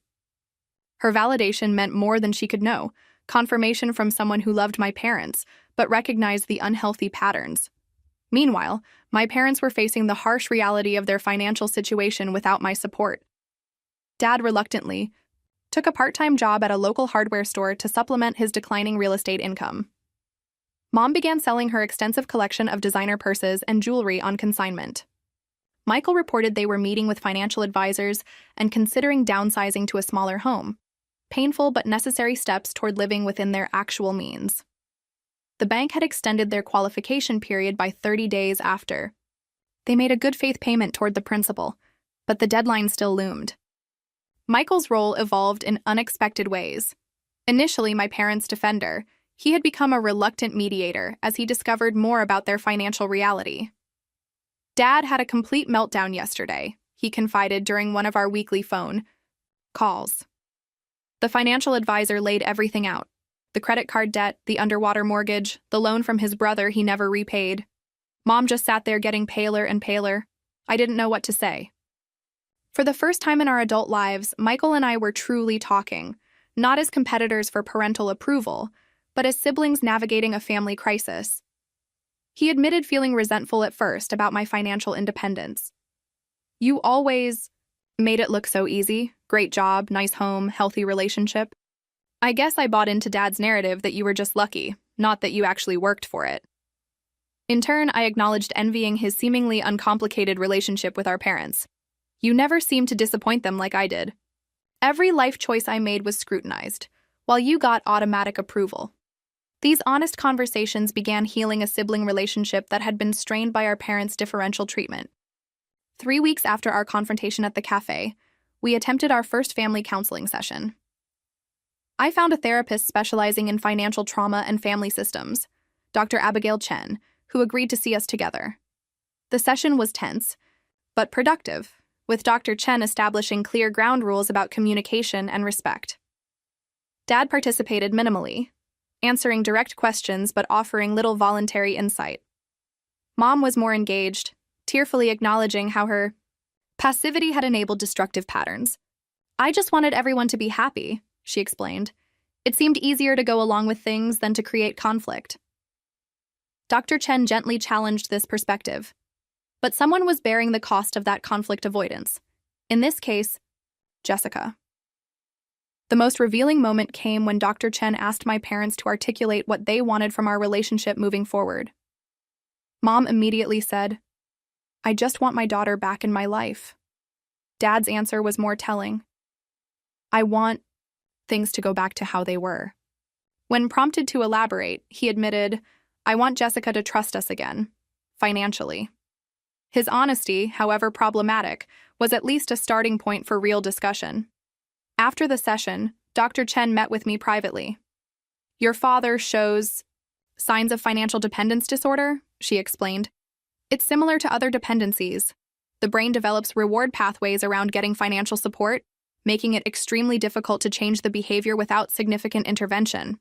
Her validation meant more than she could know, confirmation from someone who loved my parents, but recognized the unhealthy patterns. Meanwhile, my parents were facing the harsh reality of their financial situation without my support. Dad reluctantly took a part-time job at a local hardware store to supplement his declining real estate income. Mom began selling her extensive collection of designer purses and jewelry on consignment. Michael reported they were meeting with financial advisors and considering downsizing to a smaller home, painful but necessary steps toward living within their actual means. The bank had extended their qualification period by 30 days after. They made a good faith payment toward the principal, but the deadline still loomed. Michael's role evolved in unexpected ways. Initially my parents' defender, he had become a reluctant mediator as he discovered more about their financial reality. Dad had a complete meltdown yesterday, he confided during one of our weekly phone calls. The financial advisor laid everything out. The credit card debt, the underwater mortgage, the loan from his brother he never repaid. Mom just sat there getting paler and paler. I didn't know what to say. For the first time in our adult lives, Michael and I were truly talking, not as competitors for parental approval, but as siblings navigating a family crisis. He admitted feeling resentful at first about my financial independence. You always made it look so easy. Great job, nice home, healthy relationship. I guess I bought into Dad's narrative that you were just lucky, not that you actually worked for it. In turn, I acknowledged envying his seemingly uncomplicated relationship with our parents. You never seemed to disappoint them like I did. Every life choice I made was scrutinized, while you got automatic approval. These honest conversations began healing a sibling relationship that had been strained by our parents' differential treatment. 3 weeks after our confrontation at the cafe, we attempted our first family counseling session. I found a therapist specializing in financial trauma and family systems. Dr. Abigail Chen, who agreed to see us together. The session was tense, but productive, with Dr. Chen establishing clear ground rules about communication and respect. Dad participated minimally, answering direct questions but offering little voluntary insight. Mom was more engaged, tearfully acknowledging how her passivity had enabled destructive patterns. "I just wanted everyone to be happy," she explained. "It seemed easier to go along with things than to create conflict." Dr. Chen gently challenged this perspective. But someone was bearing the cost of that conflict avoidance. In this case, Jessica. The most revealing moment came when Dr. Chen asked my parents to articulate what they wanted from our relationship moving forward. Mom immediately said, "I just want my daughter back in my life." Dad's answer was more telling. "I want things to go back to how they were." When prompted to elaborate, he admitted, "I want Jessica to trust us again, financially." His honesty, however problematic, was at least a starting point for real discussion. After the session, Dr. Chen met with me privately. "Your father shows signs of financial dependence disorder," she explained. "It's similar to other dependencies. The brain develops reward pathways around getting financial support, making it extremely difficult to change the behavior without significant intervention."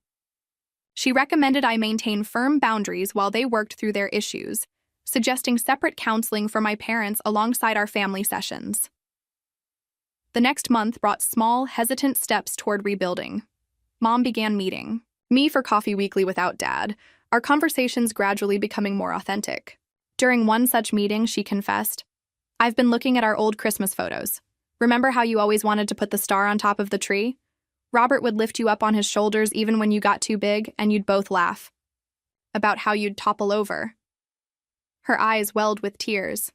She recommended I maintain firm boundaries while they worked through their issues, suggesting separate counseling for my parents alongside our family sessions. The next month brought small, hesitant steps toward rebuilding. Mom began meeting me for coffee weekly without Dad, our conversations gradually becoming more authentic. During one such meeting, she confessed, "I've been looking at our old Christmas photos. Remember how you always wanted to put the star on top of the tree? Robert would lift you up on his shoulders even when you got too big, and you'd both laugh about how you'd topple over." Her eyes welled with tears.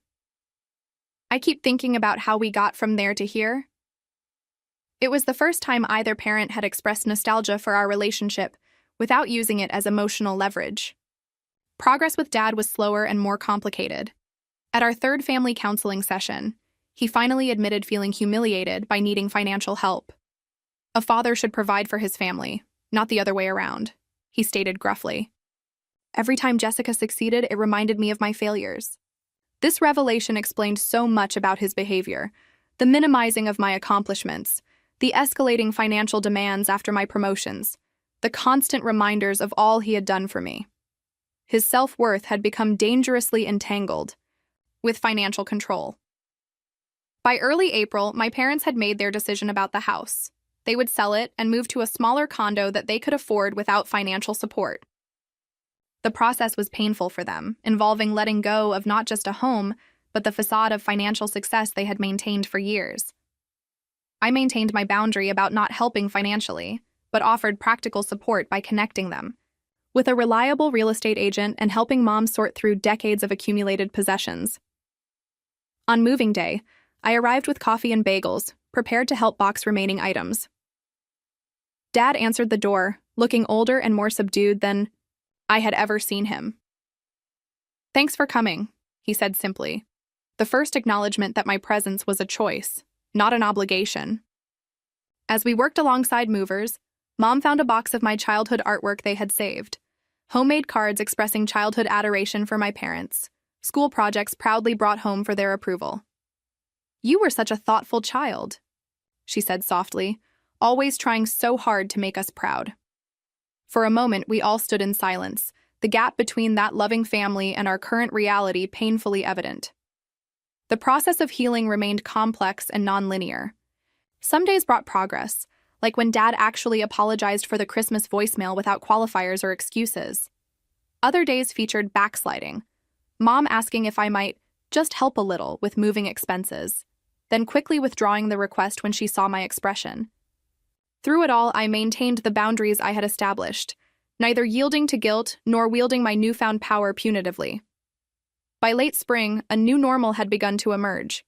"I keep thinking about how we got from there to here." It was the first time either parent had expressed nostalgia for our relationship without using it as emotional leverage. Progress with Dad was slower and more complicated. At our third family counseling session, he finally admitted feeling humiliated by needing financial help. "A father should provide for his family, not the other way around," he stated gruffly. "Every time Jessica succeeded, it reminded me of my failures." This revelation explained so much about his behavior: the minimizing of my accomplishments, the escalating financial demands after my promotions, the constant reminders of all he had done for me. His self-worth had become dangerously entangled with financial control. By early April, my parents had made their decision about the house. They would sell it and move to a smaller condo that they could afford without financial support. The process was painful for them, involving letting go of not just a home, but the facade of financial success they had maintained for years. I maintained my boundary about not helping financially, but offered practical support by connecting them with a reliable real estate agent and helping Mom sort through decades of accumulated possessions. On moving day, I arrived with coffee and bagels, prepared to help box remaining items. Dad answered the door, looking older and more subdued than I had ever seen him. "Thanks for coming," he said simply, the first acknowledgement that my presence was a choice, not an obligation. As we worked alongside movers, Mom found a box of my childhood artwork they had saved, homemade cards expressing childhood adoration for my parents, school projects proudly brought home for their approval. "You were such a thoughtful child," she said softly, always trying so hard to make us proud. For a moment, we all stood in silence, the gap between that loving family and our current reality painfully evident. The process of healing remained complex and nonlinear. Some days brought progress, like when Dad actually apologized for the Christmas voicemail without qualifiers or excuses. Other days featured backsliding, Mom asking if I might just help a little with moving expenses, then quickly withdrawing the request when she saw my expression. Through it all, I maintained the boundaries I had established, neither yielding to guilt nor wielding my newfound power punitively. By late spring, a new normal had begun to emerge.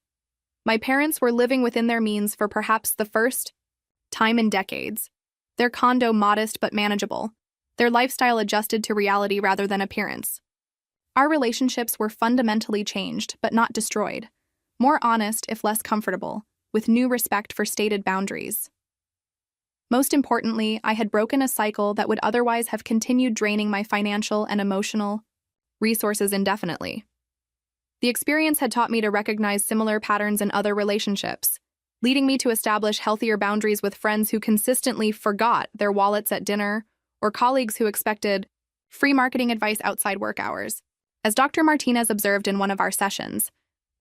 My parents were living within their means for perhaps the first time in decades. Their condo modest but manageable, their lifestyle adjusted to reality rather than appearance. Our relationships were fundamentally changed, but not destroyed. More honest, if less comfortable, with new respect for stated boundaries. Most importantly, I had broken a cycle that would otherwise have continued draining my financial and emotional resources indefinitely. The experience had taught me to recognize similar patterns in other relationships, leading me to establish healthier boundaries with friends who consistently forgot their wallets at dinner or colleagues who expected free marketing advice outside work hours. As Dr. Martinez observed in one of our sessions,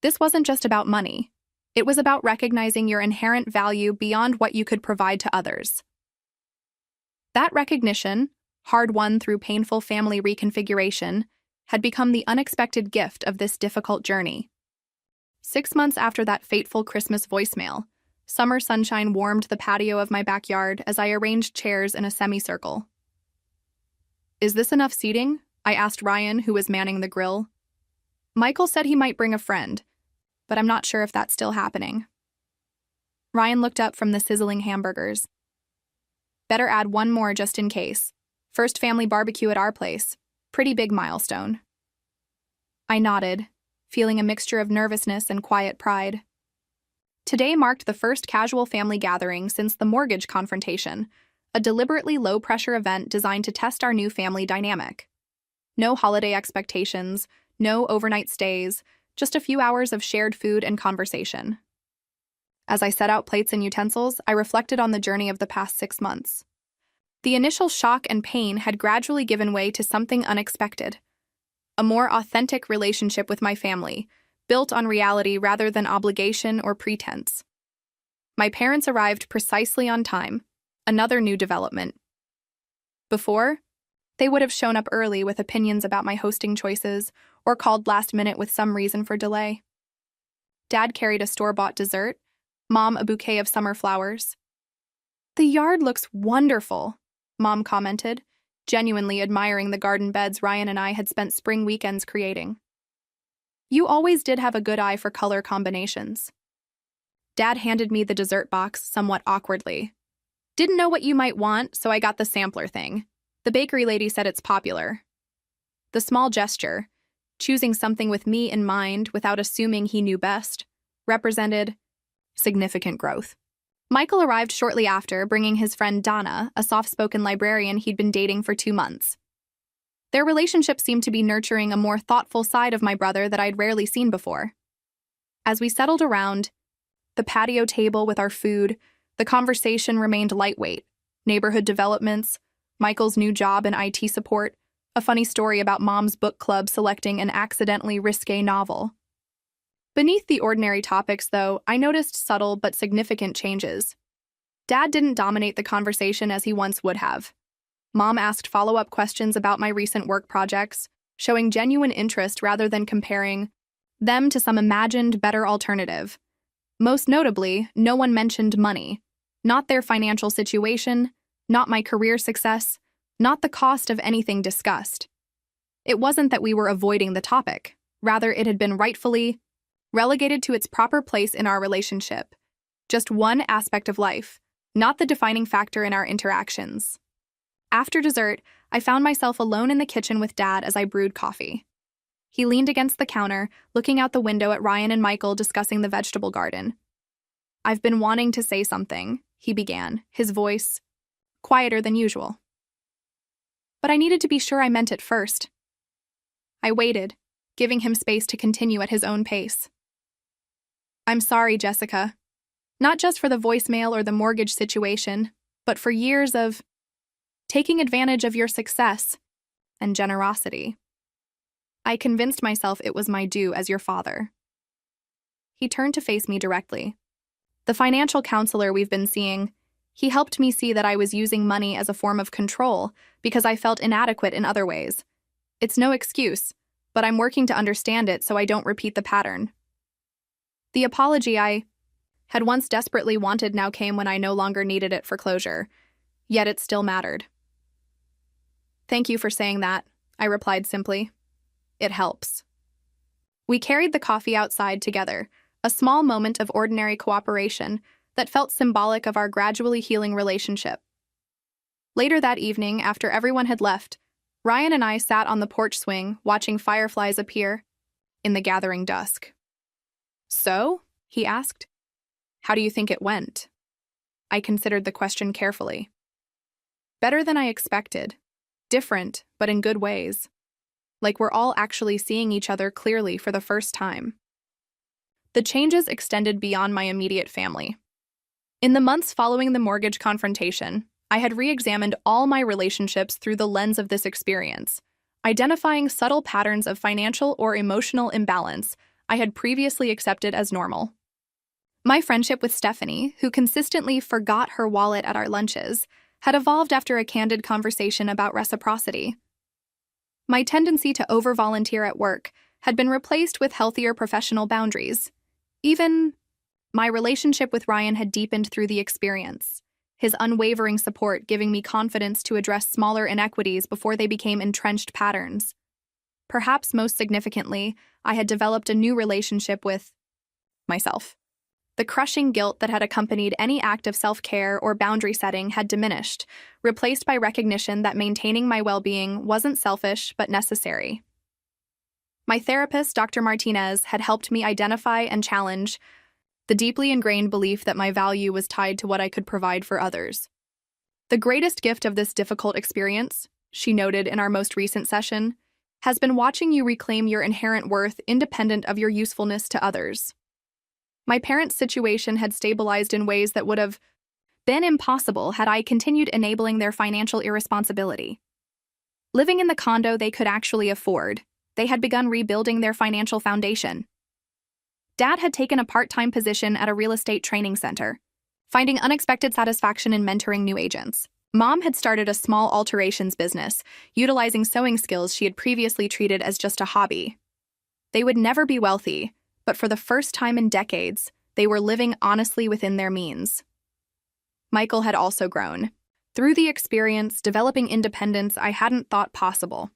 this wasn't just about money. It was about recognizing your inherent value beyond what you could provide to others. That recognition, hard-won through painful family reconfiguration, had become the unexpected gift of this difficult journey. 6 months after that fateful Christmas voicemail, summer sunshine warmed the patio of my backyard as I arranged chairs in a semicircle. "Is this enough seating?" I asked Ryan, who was manning the grill. "Michael said he might bring a friend, but I'm not sure if that's still happening." Ryan looked up from the sizzling hamburgers. "Better add one more just in case. First family barbecue at our place. Pretty big milestone." I nodded, feeling a mixture of nervousness and quiet pride. Today marked the first casual family gathering since the mortgage confrontation, a deliberately low-pressure event designed to test our new family dynamic. No holiday expectations, no overnight stays, just a few hours of shared food and conversation. As I set out plates and utensils, I reflected on the journey of the past 6 months. The initial shock and pain had gradually given way to something unexpected. A more authentic relationship with my family, built on reality rather than obligation or pretense. My parents arrived precisely on time, another new development. Before, they would have shown up early with opinions about my hosting choices or called last minute with some reason for delay. Dad carried a store-bought dessert, Mom a bouquet of summer flowers. "The yard looks wonderful," Mom commented, genuinely admiring the garden beds Ryan and I had spent spring weekends creating. "You always did have a good eye for color combinations." Dad handed me the dessert box somewhat awkwardly. "Didn't know what you might want, so I got the sampler thing. The bakery lady said it's popular." The small gesture, choosing something with me in mind without assuming he knew best, represented significant growth. Michael arrived shortly after, bringing his friend Donna, a soft-spoken librarian he'd been dating for 2 months. Their relationship seemed to be nurturing a more thoughtful side of my brother that I'd rarely seen before. As we settled around the patio table with our food, the conversation remained lightweight. Neighborhood developments, Michael's new job in IT support, a funny story about Mom's book club selecting an accidentally risque novel. Beneath the ordinary topics, though, I noticed subtle but significant changes. Dad didn't dominate the conversation as he once would have. Mom asked follow-up questions about my recent work projects, showing genuine interest rather than comparing them to some imagined better alternative. Most notably, no one mentioned money. Not their financial situation, not my career success, not the cost of anything discussed. It wasn't that we were avoiding the topic. Rather, it had been rightfully relegated to its proper place in our relationship. Just one aspect of life, not the defining factor in our interactions. After dessert, I found myself alone in the kitchen with Dad as I brewed coffee. He leaned against the counter, looking out the window at Ryan and Michael discussing the vegetable garden. "I've been wanting to say something," he began, his voice quieter than usual. "But I needed to be sure I meant it first." I waited, giving him space to continue at his own pace. "I'm sorry, Jessica. Not just for the voicemail or the mortgage situation, but for years of taking advantage of your success and generosity. I convinced myself it was my due as your father." He turned to face me directly. "The financial counselor we've been seeing, he helped me see that I was using money as a form of control because I felt inadequate in other ways. It's no excuse, but I'm working to understand it so I don't repeat the pattern." The apology I had once desperately wanted now came when I no longer needed it for closure, yet it still mattered. "Thank you for saying that," I replied simply. "It helps." We carried the coffee outside together, a small moment of ordinary cooperation that felt symbolic of our gradually healing relationship. Later that evening, after everyone had left, Ryan and I sat on the porch swing watching fireflies appear in the gathering dusk. "So?" he asked. "How do you think it went?" I considered the question carefully. Better than I expected. Different, but in good ways. Like we're all actually seeing each other clearly for the first time. The changes extended beyond my immediate family. In the months following the mortgage confrontation, I had re-examined all my relationships through the lens of this experience, identifying subtle patterns of financial or emotional imbalance I had previously accepted as normal. My friendship with Stephanie, who consistently forgot her wallet at our lunches, had evolved after a candid conversation about reciprocity. My tendency to over-volunteer at work had been replaced with healthier professional boundaries. Even my relationship with Ryan had deepened through the experience, his unwavering support giving me confidence to address smaller inequities before they became entrenched patterns. Perhaps most significantly, I had developed a new relationship with myself. The crushing guilt that had accompanied any act of self-care or boundary setting had diminished, replaced by recognition that maintaining my well-being wasn't selfish but necessary. My therapist, Dr. Martinez, had helped me identify and challenge the deeply ingrained belief that my value was tied to what I could provide for others. The greatest gift of this difficult experience, she noted in our most recent session, has been watching you reclaim your inherent worth independent of your usefulness to others. My parents' situation had stabilized in ways that would have been impossible had I continued enabling their financial irresponsibility. Living in the condo they could actually afford, they had begun rebuilding their financial foundation. Dad had taken a part-time position at a real estate training center, finding unexpected satisfaction in mentoring new agents. Mom had started a small alterations business, utilizing sewing skills she had previously treated as just a hobby. They would never be wealthy, but for the first time in decades, they were living honestly within their means. Michael had also grown. Through the experience, developing independence I hadn't thought possible.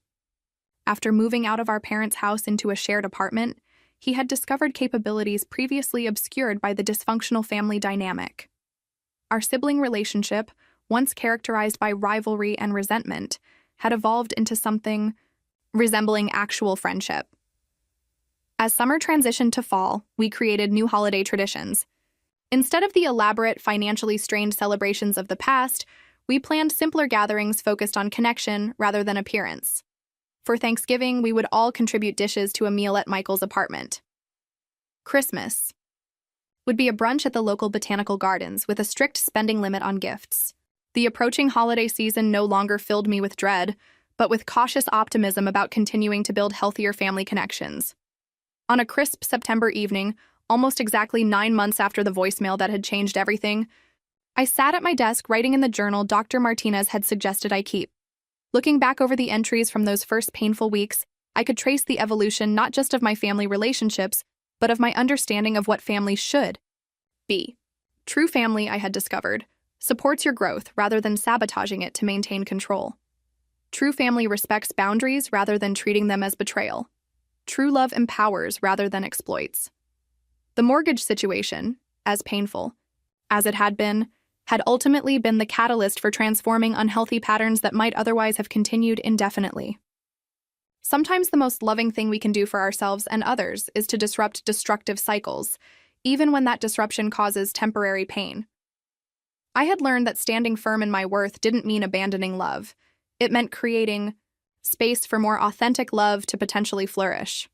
After moving out of our parents' house into a shared apartment, he had discovered capabilities previously obscured by the dysfunctional family dynamic. Our sibling relationship, once characterized by rivalry and resentment, had evolved into something resembling actual friendship. As summer transitioned to fall, we created new holiday traditions. Instead of the elaborate, financially strained celebrations of the past, we planned simpler gatherings focused on connection rather than appearance. For Thanksgiving, we would all contribute dishes to a meal at Michael's apartment. Christmas would be a brunch at the local botanical gardens with a strict spending limit on gifts. The approaching holiday season no longer filled me with dread, but with cautious optimism about continuing to build healthier family connections. On a crisp September evening, almost exactly 9 months after the voicemail that had changed everything, I sat at my desk writing in the journal Dr. Martinez had suggested I keep. Looking back over the entries from those first painful weeks, I could trace the evolution not just of my family relationships, but of my understanding of what family should be. True family, I had discovered, supports your growth rather than sabotaging it to maintain control. True family respects boundaries rather than treating them as betrayal. True love empowers rather than exploits. The mortgage situation, as painful as it had ultimately been the catalyst for transforming unhealthy patterns that might otherwise have continued indefinitely. Sometimes the most loving thing we can do for ourselves and others is to disrupt destructive cycles, even when that disruption causes temporary pain. I had learned that standing firm in my worth didn't mean abandoning love. It meant creating space for more authentic love to potentially flourish.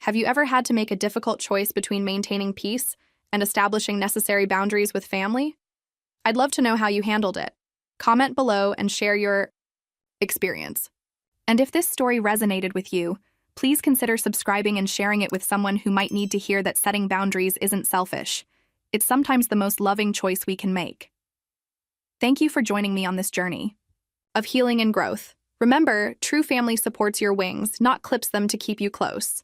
Have you ever had to make a difficult choice between maintaining peace and establishing necessary boundaries with family? I'd love to know how you handled it. Comment below and share your experience. And if this story resonated with you, please consider subscribing and sharing it with someone who might need to hear that setting boundaries isn't selfish. It's sometimes the most loving choice we can make. Thank you for joining me on this journey of healing and growth. Remember, true family supports your wings, not clips them to keep you close.